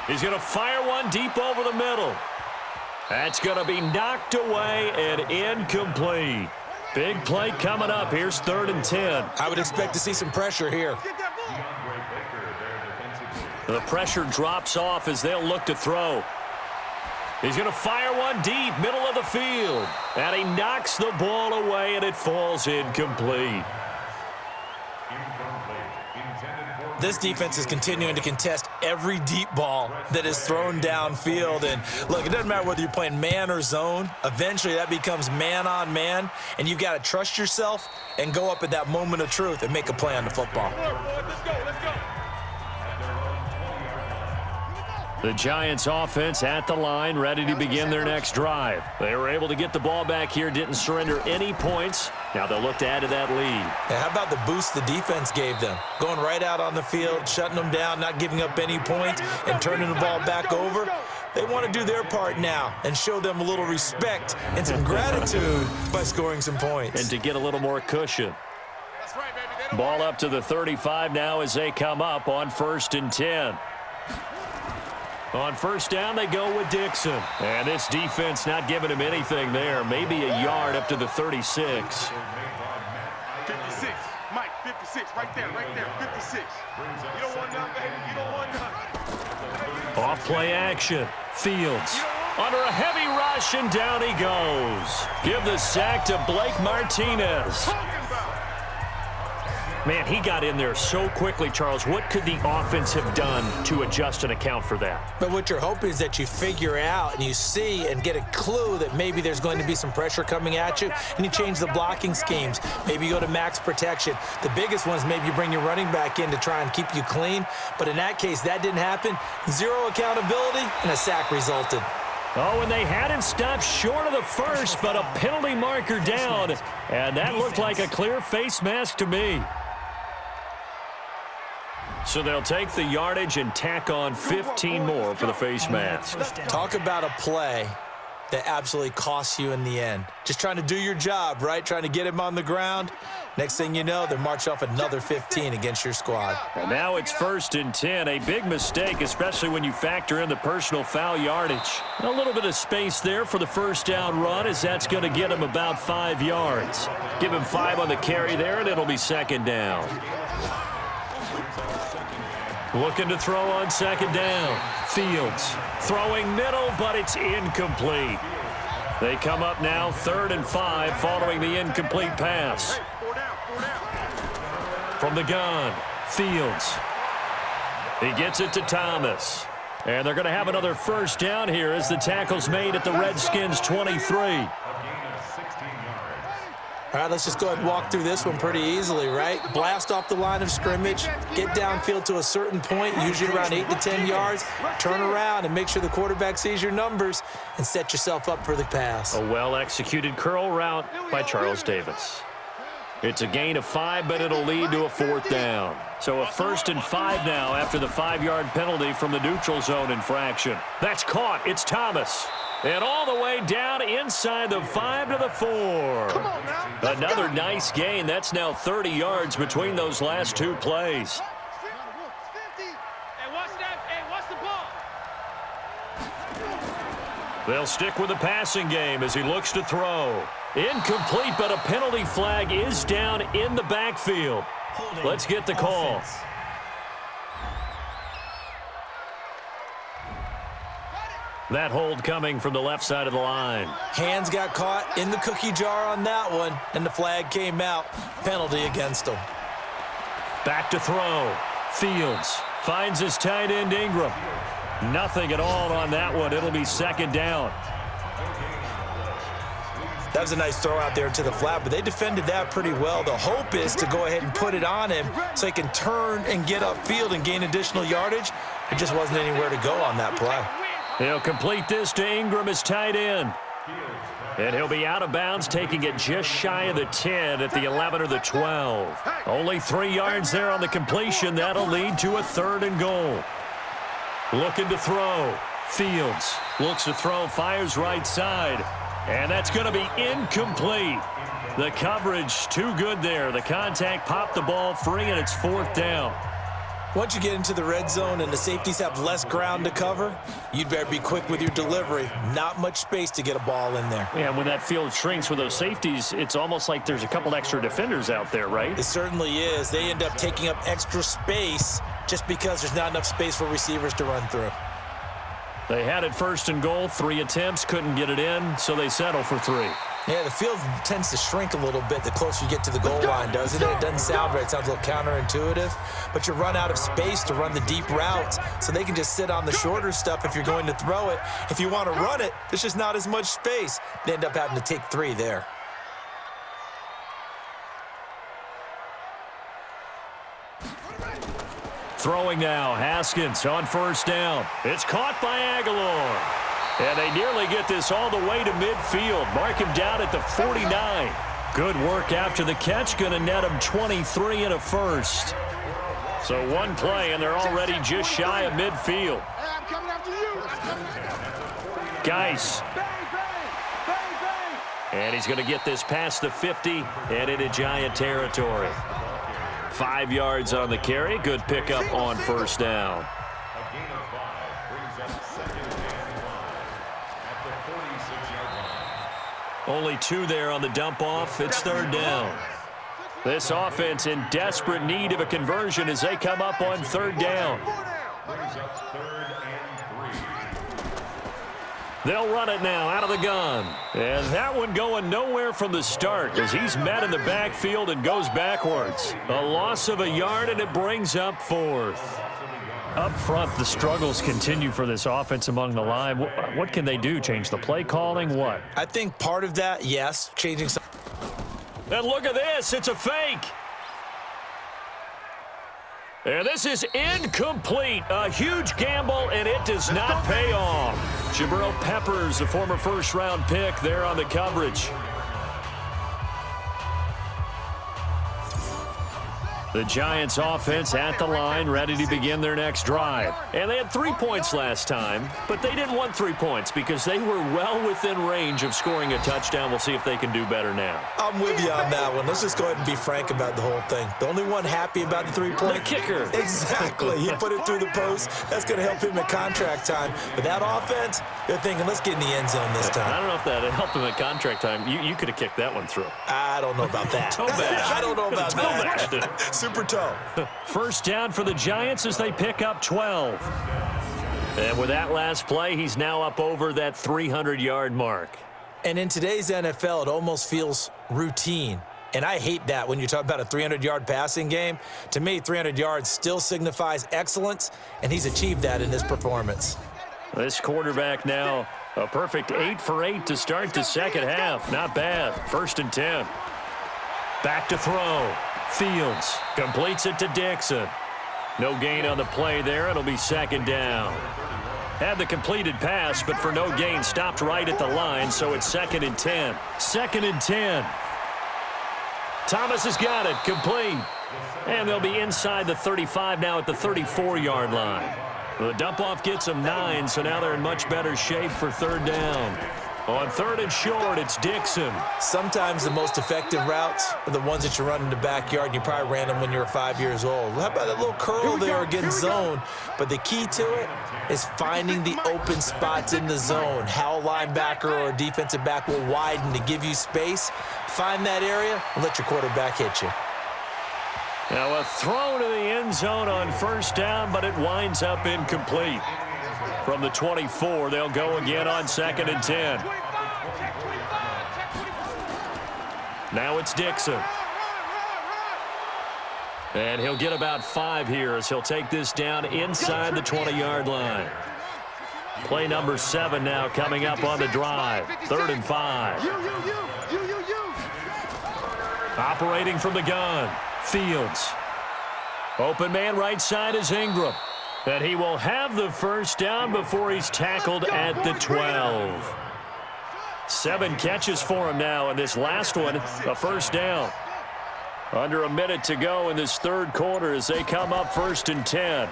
He's going to fire one deep over the middle. That's going to be knocked away and incomplete. Big play coming up. Here's 3rd and 10. I would expect to see some pressure here. The pressure drops off as they'll look to throw. He's going to fire one deep, middle of the field. And he knocks the ball away, and it falls incomplete. This defense is continuing to contest every deep ball that is thrown downfield. And look, it doesn't matter whether you're playing man or zone. Eventually, that becomes man on man. And you've got to trust yourself and go up at that moment of truth and make a play on the football. Let's go, let's go. The Giants offense at the line, ready to begin their next drive. They were able to get the ball back here, didn't surrender any points. Now they'll look to add to that lead. And how about the boost the defense gave them? Going right out on the field, shutting them down, not giving up any points, and turning the ball back over. They want to do their part now and show them a little respect and some gratitude by scoring some points. And to get a little more cushion. Ball up to the 35 now as they come up on 1st and 10. On 1st down, they go with Dixon. And this defense not giving him anything there. Maybe a yard up to the 36. 56. Mike, 56. Right there, 56. You don't want none, baby. You don't want none. Off play action. Fields under a heavy rush, and down he goes. Give the sack to Blake Martinez. Man, he got in there so quickly, Charles. What could the offense have done to adjust and account for that? But what you're hoping is that you figure out and you see and get a clue that maybe there's going to be some pressure coming at you, and you change the blocking schemes. Maybe you go to max protection. The biggest one is maybe you bring your running back in to try and keep you clean. But in that case, that didn't happen. Zero accountability, and a sack resulted. Oh, and they had him stopped short of the first, but a penalty marker down. And that looked like a clear face mask to me. So they'll take the yardage and tack on 15 more for the face mask. Talk about a play that absolutely costs you in the end. Just trying to do your job, right? Trying to get him on the ground. Next thing you know, they're marching off another 15 against your squad. And now it's 1st and 10. A big mistake, especially when you factor in the personal foul yardage. A little bit of space there for the first down run, as that's going to get him about 5 yards. Give him 5 on the carry there, and it'll be 2nd down. Looking to throw on 2nd down. Fields throwing middle, but it's incomplete. They come up now 3rd and 5 following the incomplete pass. From the gun, Fields. He gets it to Thomas. And they're going to have another first down here as the tackle's made at the Redskins 23. All right, let's just go ahead and walk through this one pretty easily, right? Blast off the line of scrimmage, get downfield to a certain point, usually around 8 to 10 yards, turn around and make sure the quarterback sees your numbers and set yourself up for the pass. A well-executed curl route by Charles Davis. It's a gain of 5, but it'll lead to a 4th down. So a 1st and 5 now after the 5-yard penalty from the neutral zone infraction. That's caught. It's Thomas. And all the way down inside the 5 to the 4. Another nice gain. That's now 30 yards between those last 2 plays. They'll stick with the passing game as he looks to throw. Incomplete, but a penalty flag is down in the backfield. Let's get the call. That hold coming from the left side of the line. Hands got caught in the cookie jar on that one, and the flag came out. Penalty against him. Back to throw. Fields finds his tight end Ingram. Nothing at all on that one. It'll be 2nd down. That was a nice throw out there to the flat, but they defended that pretty well. The hope is to go ahead and put it on him so he can turn and get upfield and gain additional yardage. There just wasn't anywhere to go on that play. He'll complete this to Ingram as tight end. And he'll be out of bounds, taking it just shy of the 10 at the 11 or the 12. Only 3 yards there on the completion. That'll lead to a 3rd and goal. Looking to throw. Fields looks to throw, fires right side. And that's going to be incomplete. The coverage too good there. The contact popped the ball free, and it's 4th down. Once you get into the red zone and the safeties have less ground to cover, you'd better be quick with your delivery. Not much space to get a ball in there. Yeah, when that field shrinks with those safeties, it's almost like there's a couple extra defenders out there, right? It certainly is. They end up taking up extra space just because there's not enough space for receivers to run through. They had it 1st and goal, 3 attempts, couldn't get it in, so they settle for 3. Yeah, the field tends to shrink a little bit the closer you get to the goal line, doesn't it? It doesn't sound right. It sounds a little counterintuitive. But you run out of space to run the deep routes, so they can just sit on the shorter stuff if you're going to throw it. If you want to run it, there's just not as much space. They end up having to take 3 there. Throwing now, Haskins on 1st down. It's caught by Aguilar. And they nearly get this all the way to midfield. Mark him down at the 49. Good work after the catch. Going to net him 23 and a 1st. So 1 play, and they're already just shy of midfield. I'm coming after you. Geis. Bang, bang, bang, bang. And he's going to get this past the 50 and into Giant territory. 5 yards on the carry. Good pickup on first down. Only 2 there on the dump off. It's third down. This offense in desperate need of a conversion as they come up on third down. They'll run it now out of the gun. And that one going nowhere from the start as he's met in the backfield and goes backwards. A loss of a yard, and it brings up fourth. Up front, the struggles continue for this offense among the line. What can they do? Change the play calling? What? I think part of that, yes, changing some. And look at this. It's a fake. And this is incomplete. A huge gamble, and it does not pay off. Jabril Peppers, the former first-round pick, there on the coverage. The Giants offense at the line, ready to begin their next drive. And they had 3 points last time, but they didn't want 3 points because they were well within range of scoring a touchdown. We'll see if they can do better now. I'm with you on that one. Let's just go ahead and be frank about the whole thing. The only one happy about the 3-point? The kicker. Exactly. He put it through the post. That's going to help him at contract time. But that offense, they're thinking, let's get in the end zone this time. I don't know if that helped him at contract time. You could have kicked that one through. I don't know about that. I don't know about that. Super toe. First down for the Giants as they pick up 12. And with that last play, he's now up over that 300-yard mark. And in today's NFL, it almost feels routine. And I hate that when you talk about a 300-yard passing game. To me, 300 yards still signifies excellence, and he's achieved that in this performance. This quarterback now a perfect 8 for 8 to start the second half. Not bad. 1st and 10. Back to throw. Fields completes it to Dixon. No gain on the play there. It'll be 2nd down. Had the completed pass, but for no gain, stopped right at the line, so it's 2nd and 10. 2nd and 10. Thomas has got it. Complete. And they'll be inside the 35 now at the 34-yard line. The dump-off gets them 9, so now they're in much better shape for 3rd down. On 3rd and short, it's Dixon. Sometimes the most effective routes are the ones that you run in the backyard. You probably ran them when you were 5 years old. How about that little curl there against zone? But the key to it is finding the open spots in the zone. How a linebacker or a defensive back will widen to give you space. Find that area and let your quarterback hit you. Now a throw to the end zone on 1st down, but it winds up incomplete. From the 24, they'll go again on 2nd and 10. Now it's Dixon. And he'll get about 5 here as he'll take this down inside the 20-yard line. Play number 7 now coming up on the drive. 3rd and 5. Operating from the gun. Fields. Open man right side is Ingram. And he will have the 1st down before he's tackled at the 12. 7 catches for him now, and this last one, a 1st down. Under a minute to go in this 3rd quarter as they come up 1st and 10.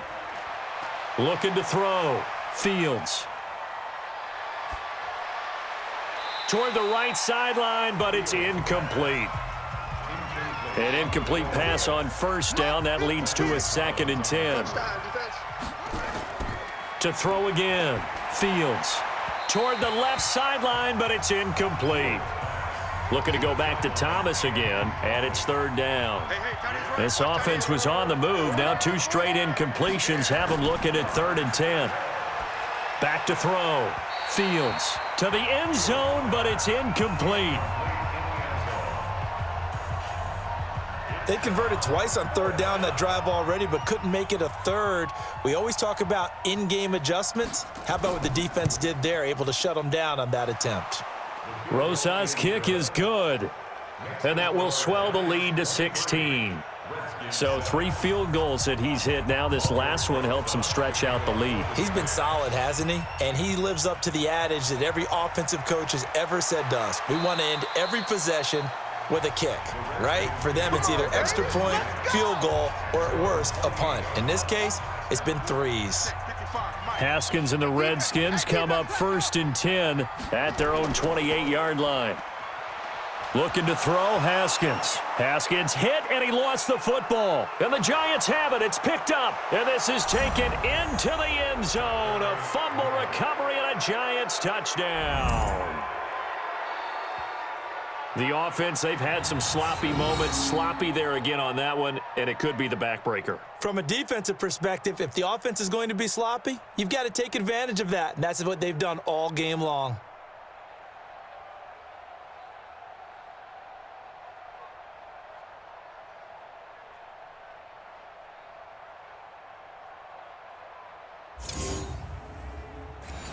Looking to throw. Fields. Toward the right sideline, but it's incomplete. An incomplete pass on 1st down. That leads to a 2nd and 10. To throw again. Fields. Toward the left sideline, but it's incomplete. Looking to go back to Thomas again, and it's 3rd down. This offense was on the move. Now 2 straight incompletions have them looking at 3rd and 10. Back to throw. Fields to the end zone, but it's incomplete. They converted twice on 3rd down that drive already, but couldn't make it a 3rd. We always talk about in-game adjustments. How about what the defense did there, able to shut them down on that attempt? Rosas' kick is good, and that will swell the lead to 16. So 3 field goals that he's hit now. This last one helps him stretch out the lead. He's been solid, hasn't he? And he lives up to the adage that every offensive coach has ever said to us. We want to end every possession with a kick, right? For them, it's either extra point, field goal, or at worst, a punt. In this case, it's been 3s. Haskins and the Redskins come up 1st and 10 at their own 28-yard line. Looking to throw, Haskins. Haskins hit, and he lost the football. And the Giants have it. It's picked up. And this is taken into the end zone. A fumble recovery and a Giants touchdown. The offense, they've had some sloppy moments. Sloppy there again on that one, and it could be the backbreaker. From a defensive perspective, if the offense is going to be sloppy, you've got to take advantage of that, and that's what they've done all game long.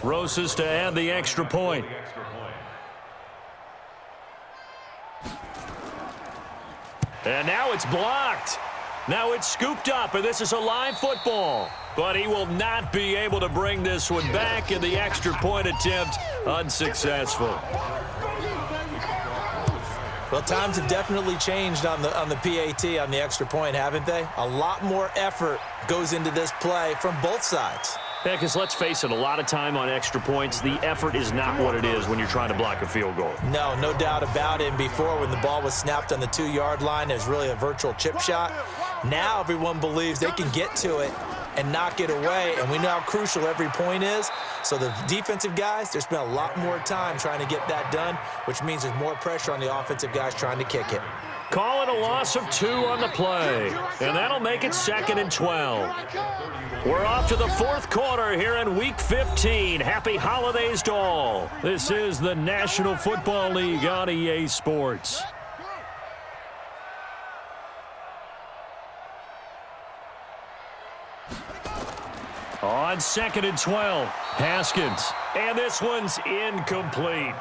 Rosas to add the extra point. And now it's blocked. Now it's scooped up, and this is a live football. But he will not be able to bring this one back, and the extra point attempt unsuccessful. Well, times have definitely changed on the PAT, on the extra point, haven't they? A lot more effort goes into this play from both sides. Yeah, because let's face it, a lot of time on extra points, the effort is not what it is when you're trying to block a field goal. No doubt about it. And before, when the ball was snapped on the 2-yard line, it was really a virtual chip shot. Now everyone believes they can get to it and knock it away, and we know how crucial every point is. So the defensive guys, they spent a lot more time trying to get that done, which means there's more pressure on the offensive guys trying to kick it. Call it a loss of 2 on the play, and that'll make it 2nd and 12. We're off to the 4th quarter here in Week 15. Happy holidays to all. This is the National Football League on EA Sports. On 2nd and 12, Haskins. And this one's incomplete.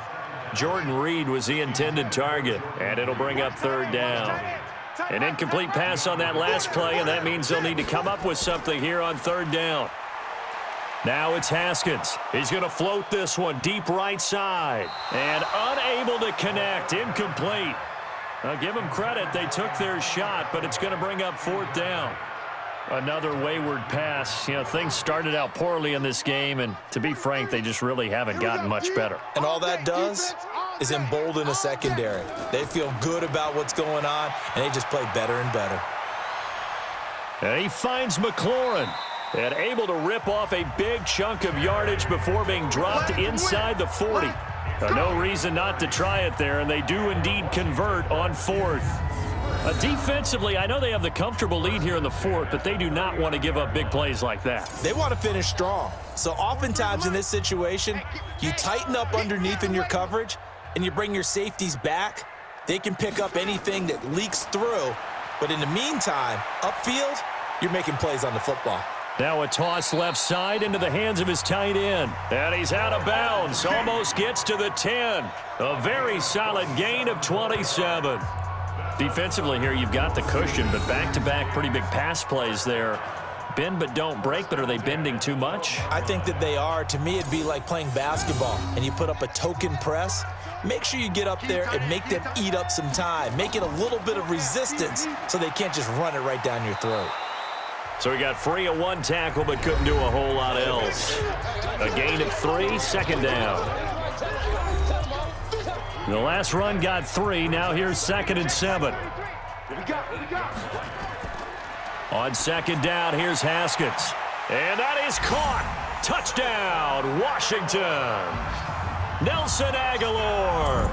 Jordan Reed was the intended target, and it'll bring up 3rd down. An incomplete pass on that last play, and that means they'll need to come up with something here on 3rd down. Now it's Haskins. He's going to float this one deep right side, and unable to connect. Incomplete. I'll give them credit. They took their shot, but it's going to bring up 4th down. Another wayward pass. You know, things started out poorly in this game, and to be frank, they just really haven't gotten much better. And all that does is embolden a secondary. They feel good about what's going on, and they just play better and better. And he finds McLaurin, and able to rip off a big chunk of yardage before being dropped inside the 40. No reason not to try it there, and they do indeed convert on 4th. Defensively, I know they have the comfortable lead here in the 4th, but they do not want to give up big plays like that. They want to finish strong. So oftentimes in this situation, you tighten up underneath in your coverage, and you bring your safeties back. They can pick up anything that leaks through. But in the meantime, upfield, you're making plays on the football. Now a toss left side into the hands of his tight end. And he's out of bounds. Almost gets to the 10. A very solid gain of 27. Defensively here, you've got the cushion, but back-to-back pretty big pass plays there. Bend but don't break, but are they bending too much? I think that they are. To me, it'd be like playing basketball, and you put up a token press. Make sure you get up there and make them eat up some time. Make it a little bit of resistance so they can't just run it right down your throat. So he got free of 1 tackle, but couldn't do a whole lot else. A gain of 3, 2nd down. The last run got 3. Now here's 2nd and 7. On 2nd down, here's Haskins. And that is caught. Touchdown, Washington. Nelson Aguilar,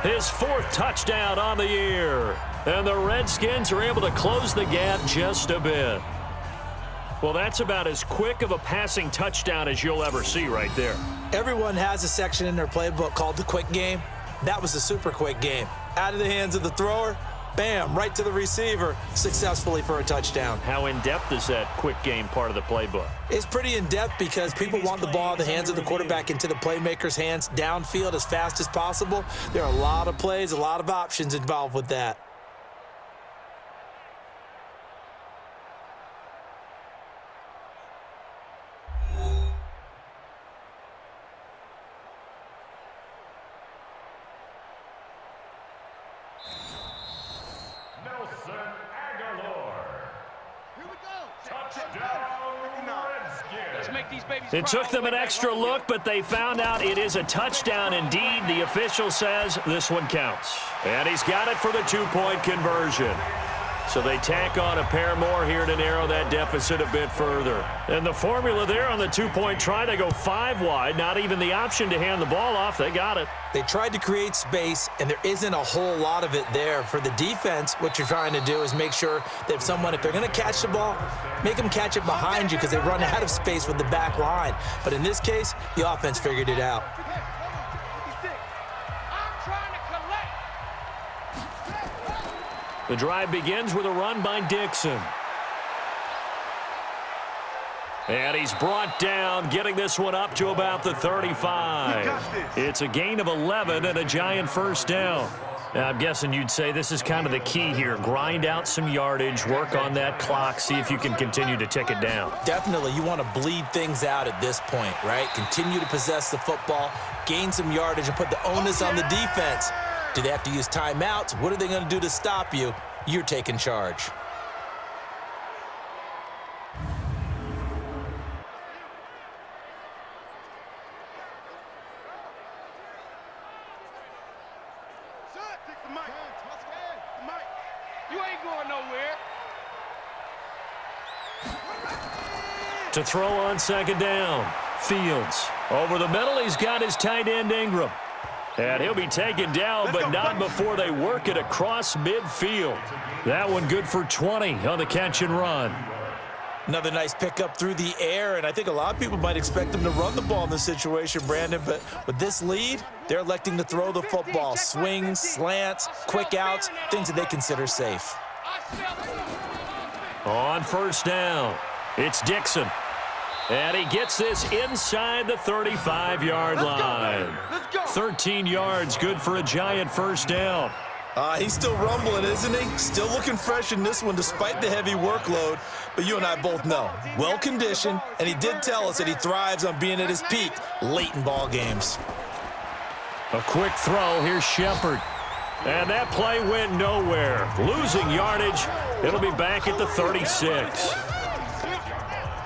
his 4th touchdown on the year. And the Redskins are able to close the gap just a bit. Well, that's about as quick of a passing touchdown as you'll ever see right there. Everyone has a section in their playbook called the quick game. That was a super quick game. Out of the hands of the thrower, bam, right to the receiver, successfully for a touchdown. How in-depth is that quick game part of the playbook? It's pretty in-depth because people want the ball in the hands of the quarterback into the playmaker's hands downfield as fast as possible. There are a lot of plays, a lot of options involved with that. It took them an extra look, but they found out it is a touchdown indeed. The official says this one counts. And he's got it for the two-point conversion. So they tack on a pair more here to narrow that deficit a bit further. And the formula there on the two-point try, they go 5 wide. Not even the option to hand the ball off. They got it. They tried to create space, and there isn't a whole lot of it there. For the defense, what you're trying to do is make sure that if they're going to catch the ball, make them catch it behind you because they run out of space with the back line. But in this case, the offense figured it out. The drive begins with a run by Dixon. And he's brought down, getting this one up to about the 35. It's a gain of 11 and a Giant first down. Now, I'm guessing you'd say this is kind of the key here. Grind out some yardage, work on that clock, see if you can continue to tick it down. Definitely, you want to bleed things out at this point, right? Continue to possess the football, gain some yardage, and put the onus on the defense. Do they have to use timeouts? What are they going to do to stop you? You're taking charge. You ain't going nowhere. To throw on second down, Fields. Over the middle, he's got his tight end Ingram. And he'll be taken down, but not before they work it across midfield. That one good for 20 on the catch and run. Another nice pickup through the air, and I think a lot of people might expect them to run the ball in this situation, Brandon, but with this lead, they're electing to throw the football. Swings, slants, quick outs, things that they consider safe. On first down, it's Dixon. And he gets this inside the 35-yard line. 13 yards, good for a Giant first down. He's still rumbling, isn't he? Still looking fresh in this one despite the heavy workload. But you and I both know, well-conditioned, and he did tell us that he thrives on being at his peak late in ball games. A quick throw, here's Shepard. And that play went nowhere. Losing yardage, it'll be back at the 36.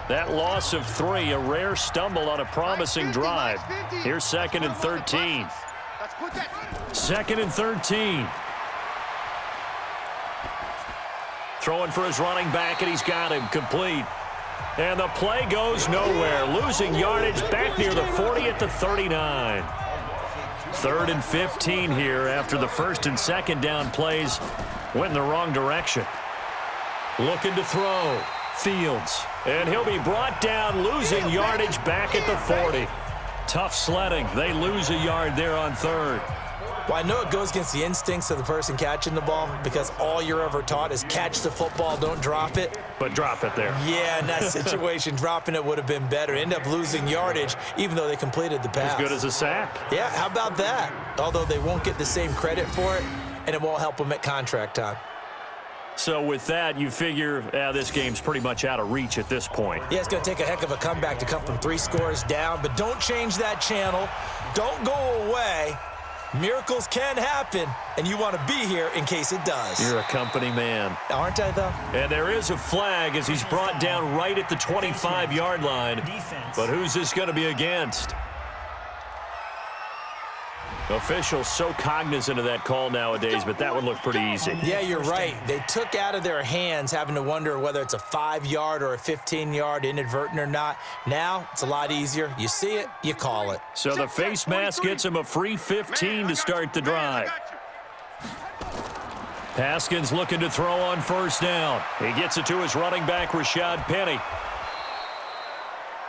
That loss of 3, a rare stumble on a promising drive. Here's 2nd and 13. 2nd and 13. Throwing for his running back, and he's got him complete. And the play goes nowhere. Losing yardage back near the 40 at the 39. 3rd and 15 here after the 1st and 2nd down plays went in the wrong direction. Looking to throw. Fields. And he'll be brought down, losing yardage back at the 40. Tough sledding. They lose a yard there on 3rd. Well, I know it goes against the instincts of the person catching the ball because all you're ever taught is catch the football, don't drop it. But drop it there. Yeah, in that situation, dropping it would have been better. End up losing yardage, even though they completed the pass. As good as a sack. Yeah, how about that? Although they won't get the same credit for it, and it won't help them at contract time. So with that, you figure this game's pretty much out of reach at this point. Yeah, it's going to take a heck of a comeback to come from 3 scores down, but don't change that channel. Don't go away. Miracles can happen, and you want to be here in case it does. You're a company man. Aren't I, though? And there is a flag as he's brought down right at the 25-yard line. But who's this going to be against? Officials so cognizant of that call nowadays, but that would look pretty easy. Yeah, you're right. They took out of their hands having to wonder whether it's a 5-yard or a 15-yard, inadvertent or not. Now, it's a lot easier. You see it, you call it. So the face mask gets him a free 15 to start the drive. Haskins looking to throw on first down. He gets it to his running back, Rashad Penny.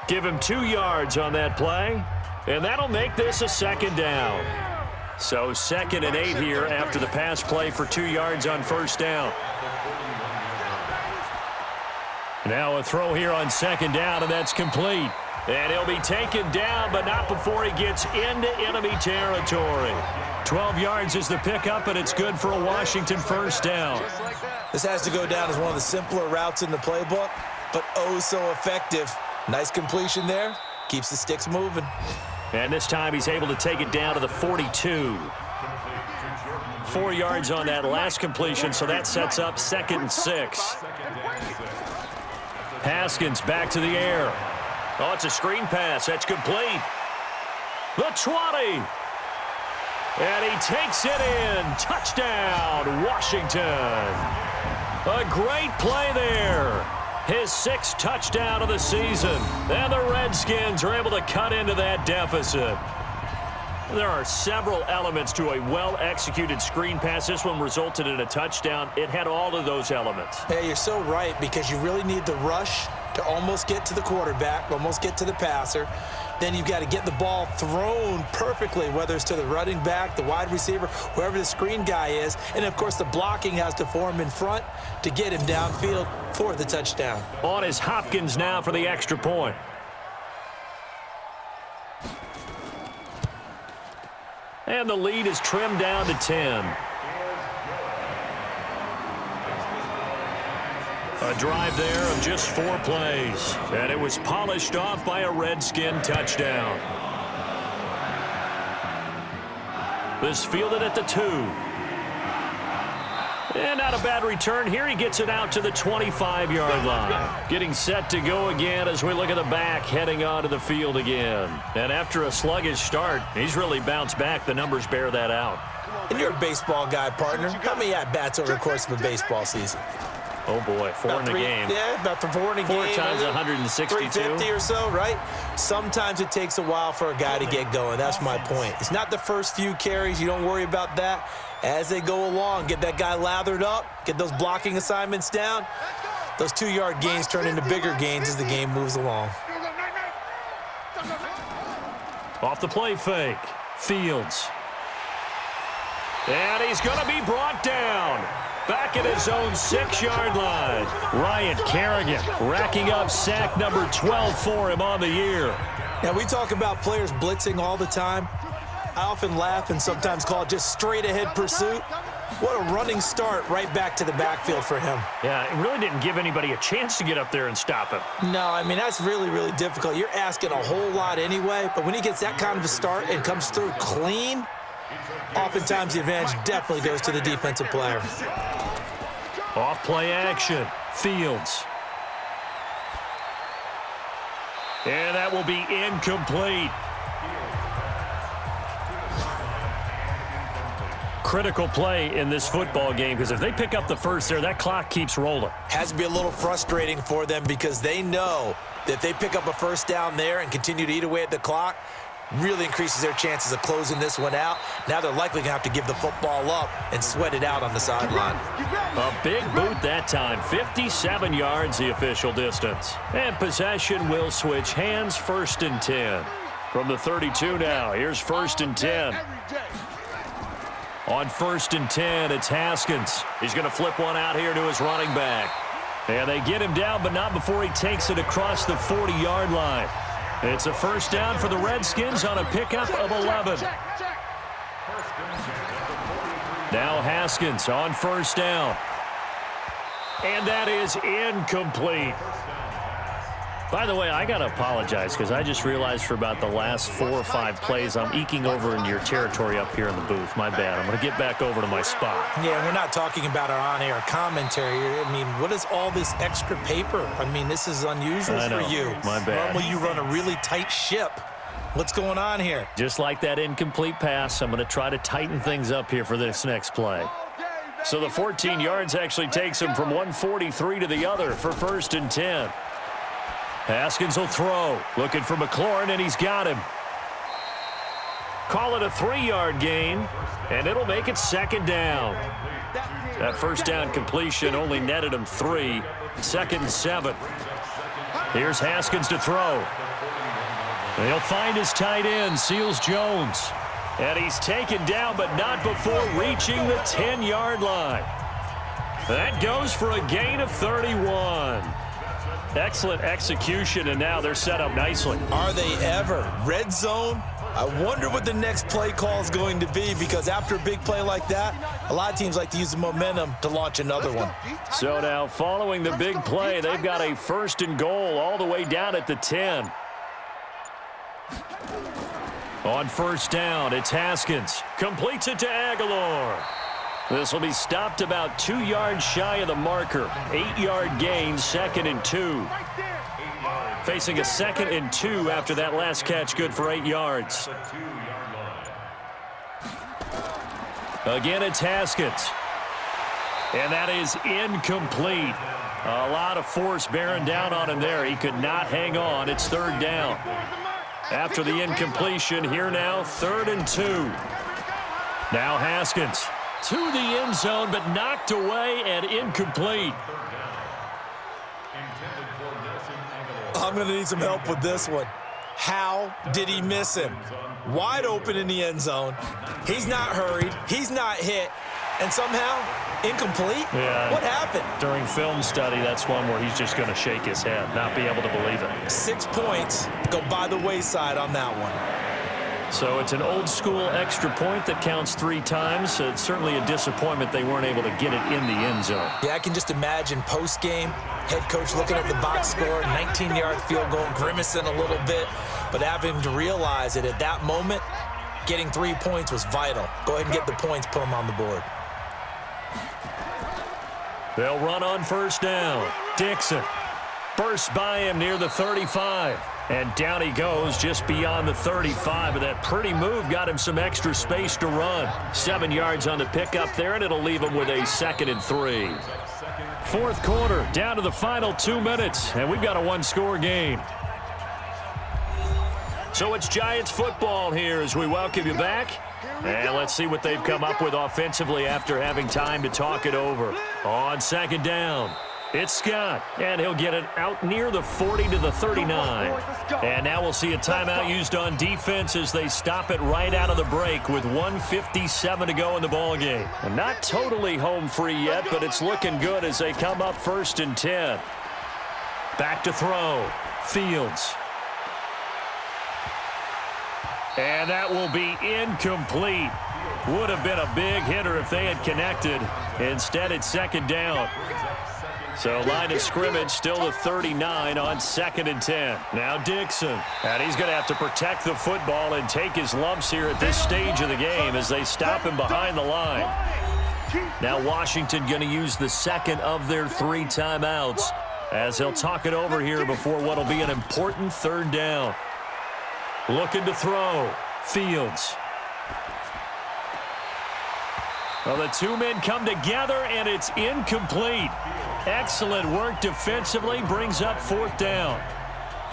Give him 2 yards on that play, and that'll make this a 2nd down. So 2nd and 8 here after the pass play for 2 yards on first down. Now a throw here on 2nd down, and that's complete. And he'll be taken down, but not before he gets into enemy territory. 12 yards is the pickup, and it's good for a Washington first down. This has to go down as one of the simpler routes in the playbook, but oh so effective. Nice completion there. Keeps the sticks moving. And this time he's able to take it down to the 42. 4 yards on that last completion, so that sets up 2nd and 6. Haskins back to the air. Oh, it's a screen pass. That's complete. The 20. And he takes it in. Touchdown, Washington. A great play there. His 6th touchdown of the season. And the Redskins are able to cut into that deficit. There are several elements to a well-executed screen pass. This one resulted in a touchdown. It had all of those elements. Yeah, you're so right, because you really need the rush to almost get to the quarterback, almost get to the passer. Then you've got to get the ball thrown perfectly, whether it's to the running back, the wide receiver, whoever the screen guy is. And, of course, the blocking has to form in front to get him downfield for the touchdown. On is Hopkins now for the extra point. And the lead is trimmed down to 10. A drive there of just 4 plays. And it was polished off by a Redskin touchdown. This fielded at the 2. And not a bad return here. He gets it out to the 25-yard line. Getting set to go again as we look at the back, heading onto the field again. And after a sluggish start, he's really bounced back. The numbers bear that out. And you're a baseball guy, partner. How many at-bats over the course of a baseball season? Oh, boy, 4 in a game. Yeah, about 4 in a game. 4 times 162. 350 or so, right? Sometimes it takes a while for a guy to get going. That's my point. It's not the first few carries. You don't worry about that. As they go along, get that guy lathered up, get those blocking assignments down. Those 2-yard gains turn into bigger gains as the game moves along. Off the play fake. Fields. And he's going to be brought down. Back at his own 6-yard line. Ryan Kerrigan racking up sack number 12 for him on the year. Now, we talk about players blitzing all the time. I often laugh and sometimes call it just straight-ahead pursuit. What a running start right back to the backfield for him. Yeah, it really didn't give anybody a chance to get up there and stop him. No, I mean, that's really, really difficult. You're asking a whole lot anyway, but when he gets that kind of a start and comes through clean, oftentimes the advantage definitely goes to the defensive player. Off play action. Fields. And that will be incomplete. Critical play in this football game, because if they pick up the first there, that clock keeps rolling. Has to be a little frustrating for them, because they know that if they pick up a first down there and continue to eat away at the clock, really increases their chances of closing this one out. Now they're likely going to have to give the football up and sweat it out on the sideline. A big boot that time. 57 yards the official distance. And possession will switch hands. 1st and 10. From the 32 now, here's 1st and 10. On 1st and 10, it's Haskins. He's going to flip one out here to his running back. And they get him down, but not before he takes it across the 40-yard line. It's a first down for the Redskins on a pickup of 11. Now Haskins on 1st down. And that is incomplete. By the way, I got to apologize, because I just realized for about the last 4 or 5 plays, I'm eking over into your territory up here in the booth. My bad. I'm going to get back over to my spot. Yeah, we're not talking about our on-air commentary. I mean, what is all this extra paper? I mean, this is unusual for you. My bad. Normally you run a really tight ship. What's going on here? Just like that incomplete pass, I'm going to try to tighten things up here for this next play. So the 14 yards actually takes him from 143 to the other for 1st and 10. Haskins will throw. Looking for McLaurin, and he's got him. Call it a 3-yard gain, and it'll make it 2nd down. That first down completion only netted him 3. 2nd and 7. Here's Haskins to throw. He'll find his tight end, Seals Jones. And he's taken down, but not before reaching the 10-yard line. That goes for a gain of 31. Excellent execution, and now they're set up nicely. Are they ever? Red zone? I wonder what the next play call is going to be, because after a big play like that, a lot of teams like to use the momentum to launch another one. So now, following the big play, they've got a 1st and goal all the way down at the 10. On 1st down, it's Haskins. Completes it to Aguilar. This will be stopped about 2 yards shy of the marker. 8-yard gain, 2nd and 2. Facing a 2nd and 2 after that last catch, good for 8 yards. Again, it's Haskins. And that is incomplete. A lot of force bearing down on him there. He could not hang on. It's 3rd down. After the incompletion, here now, 3rd and 2. Now Haskins to the end zone, but knocked away and incomplete. I'm going to need some help with this one. How did he miss him? Wide open in the end zone. He's not hurried. He's not hit. And somehow, incomplete? Yeah. What happened? During film study, that's one where he's just going to shake his head, not be able to believe it. 6 points go by the wayside on that one. So it's an old-school extra point that counts 3 times. It's certainly a disappointment they weren't able to get it in the end zone. Yeah, I can just imagine post-game, head coach looking at the box score, 19-yard field goal, grimacing a little bit, but having to realize that at that moment, getting 3 points was vital. Go ahead and get the points, put them on the board. They'll run on 1st down. Dixon bursts by him near the 35. And down he goes just beyond the 35. And that pretty move got him some extra space to run. 7 yards on the pickup there, and it'll leave him with a 2nd and 3. 4th quarter, down to the final 2 minutes. And we've got a 1-score game. So it's Giants football here as we welcome you back. And let's see what they've come up with offensively after having time to talk it over. On 2nd down, it's Scott, and he'll get it out near the 40 to the 39. And now we'll see a timeout used on defense as they stop it right out of the break with 1:57 to go in the ballgame. And not totally home free yet, but it's looking good as they come up 1st and 10. Back to throw. Fields. And that will be incomplete. Would have been a big hitter if they had connected. Instead, it's 2nd down. So line of scrimmage still the 39 on 2nd and 10. Now Dixon. And he's going to have to protect the football and take his lumps here at this stage of the game as they stop him behind the line. Now Washington going to use the 2nd of their 3 timeouts as he'll talk it over here before what will be an important 3rd down. Looking to throw. Fields. Well, the 2 men come together, and it's incomplete. Excellent work defensively, brings up 4th down.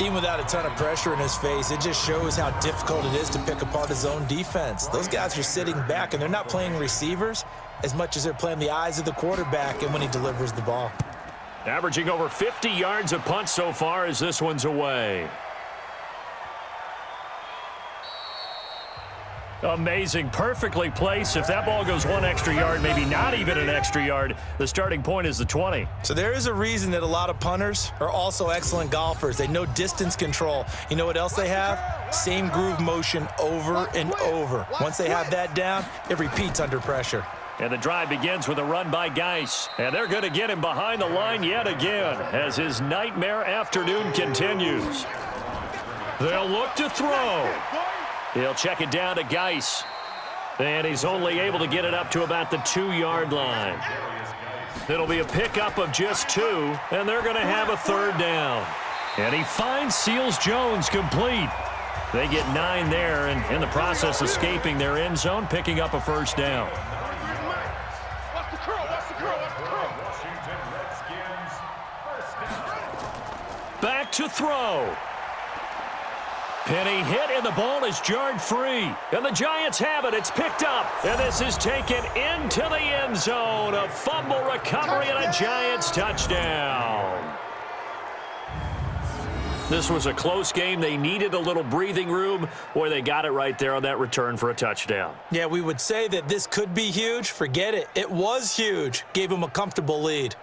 Even without a ton of pressure in his face, it just shows how difficult it is to pick apart his own defense. Those guys are sitting back, and they're not playing receivers as much as they're playing the eyes of the quarterback and when he delivers the ball. Averaging over 50 yards a punt so far as this one's away. Amazing, perfectly placed. If that ball goes 1 extra yard, maybe not even an extra yard, the starting point is the 20. So there is a reason that a lot of punters are also excellent golfers. They know distance control. You know what else they have? Same groove motion over and over. Once they have that down, it repeats under pressure. And the drive begins with a run by Geis. And they're going to get him behind the line yet again as his nightmare afternoon continues. They'll look to throw. He'll check it down to Geis. And he's only able to get it up to about the 2-yard line. It'll be a pickup of just 2, and they're going to have a 3rd down. And he finds Seals-Jones complete. They get 9 there, and in the process escaping their end zone, picking up a 1st down. Watch the curl, watch the curl, watch the curl. Back to throw. Penny hit, and the ball is jarred free. And the Giants have it. It's picked up. And this is taken into the end zone. A fumble recovery and a Giants touchdown. This was a close game. They needed a little breathing room. Boy, they got it right there on that return for a touchdown. Yeah, we would say that this could be huge. Forget it. It was huge. Gave them a comfortable lead.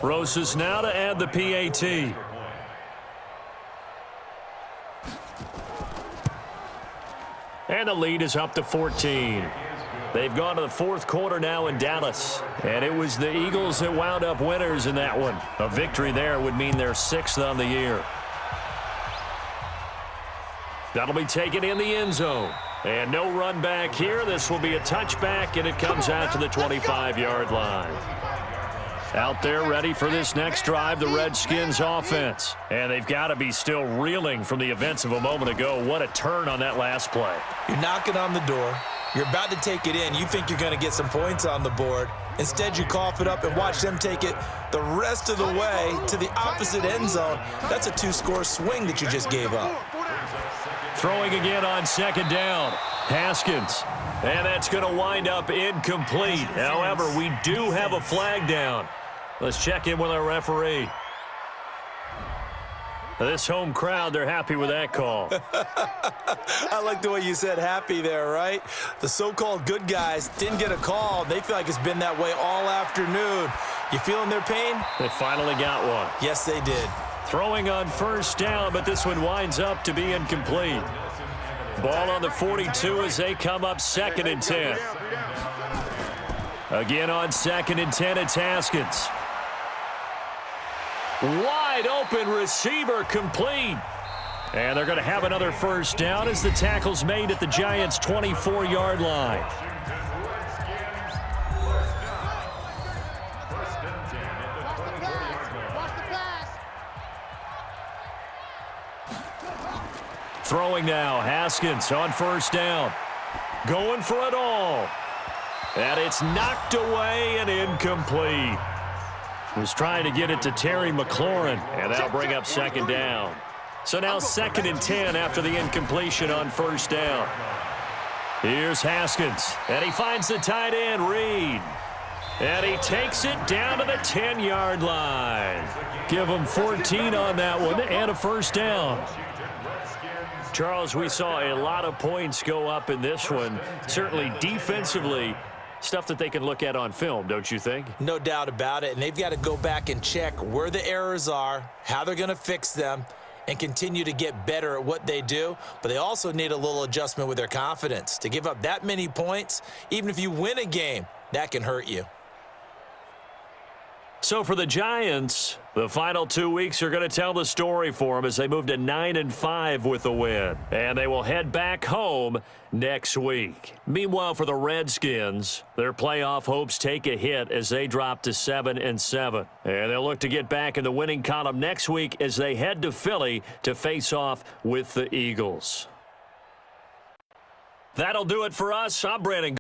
Rosas now to add the PAT. And the lead is up to 14. They've gone to the fourth quarter now in Dallas. And it was the Eagles that wound up winners in that one. A victory there would mean they're 6th on the year. That'll be taken in the end zone. And no run back here. This will be a touchback, and it comes out to the 25-yard line. Out there ready for this next drive, the Redskins offense. And they've got to be still reeling from the events of a moment ago. What a turn on that last play. You're knocking on the door. You're about to take it in. You think you're going to get some points on the board. Instead, you cough it up and watch them take it the rest of the way to the opposite end zone. That's a 2-score swing that you just gave up. Throwing again on 2nd down. Haskins. And that's going to wind up incomplete. However, we do have a flag down. Let's check in with our referee. This home crowd, they're happy with that call. I like the way you said happy there, right? The so-called good guys didn't get a call. They feel like it's been that way all afternoon. You feeling their pain? They finally got one. Yes, they did. Throwing on 1st down, but this one winds up to be incomplete. Ball on the 42 as they come up 2nd and 10. Again on 2nd and 10, it's Haskins. Wide open receiver complete. And they're going to have another 1st down as the tackle's made at the Giants' 24-yard line. Throwing now, Haskins on 1st down. Going for it all. And it's knocked away and incomplete. Was trying to get it to Terry McLaurin, and that'll bring up 2nd down. So now 2nd and 10 after the incompletion on 1st down. Here's Haskins, and he finds the tight end, Reed. And he takes it down to the 10-yard line. Give him 14 on that one and a 1st down. Charles, we saw a lot of points go up in this one. Certainly defensively, stuff that they can look at on film, don't you think? No doubt about it. And they've got to go back and check where the errors are, how they're going to fix them, and continue to get better at what they do. But they also need a little adjustment with their confidence. To give up that many points, even if you win a game, that can hurt you. So for the Giants, the final 2 weeks are going to tell the story for them as they move to 9-5 with the win. And they will head back home next week. Meanwhile, for the Redskins, their playoff hopes take a hit as they drop to 7-7. And they'll look to get back in the winning column next week as they head to Philly to face off with the Eagles. That'll do it for us. I'm Brandon.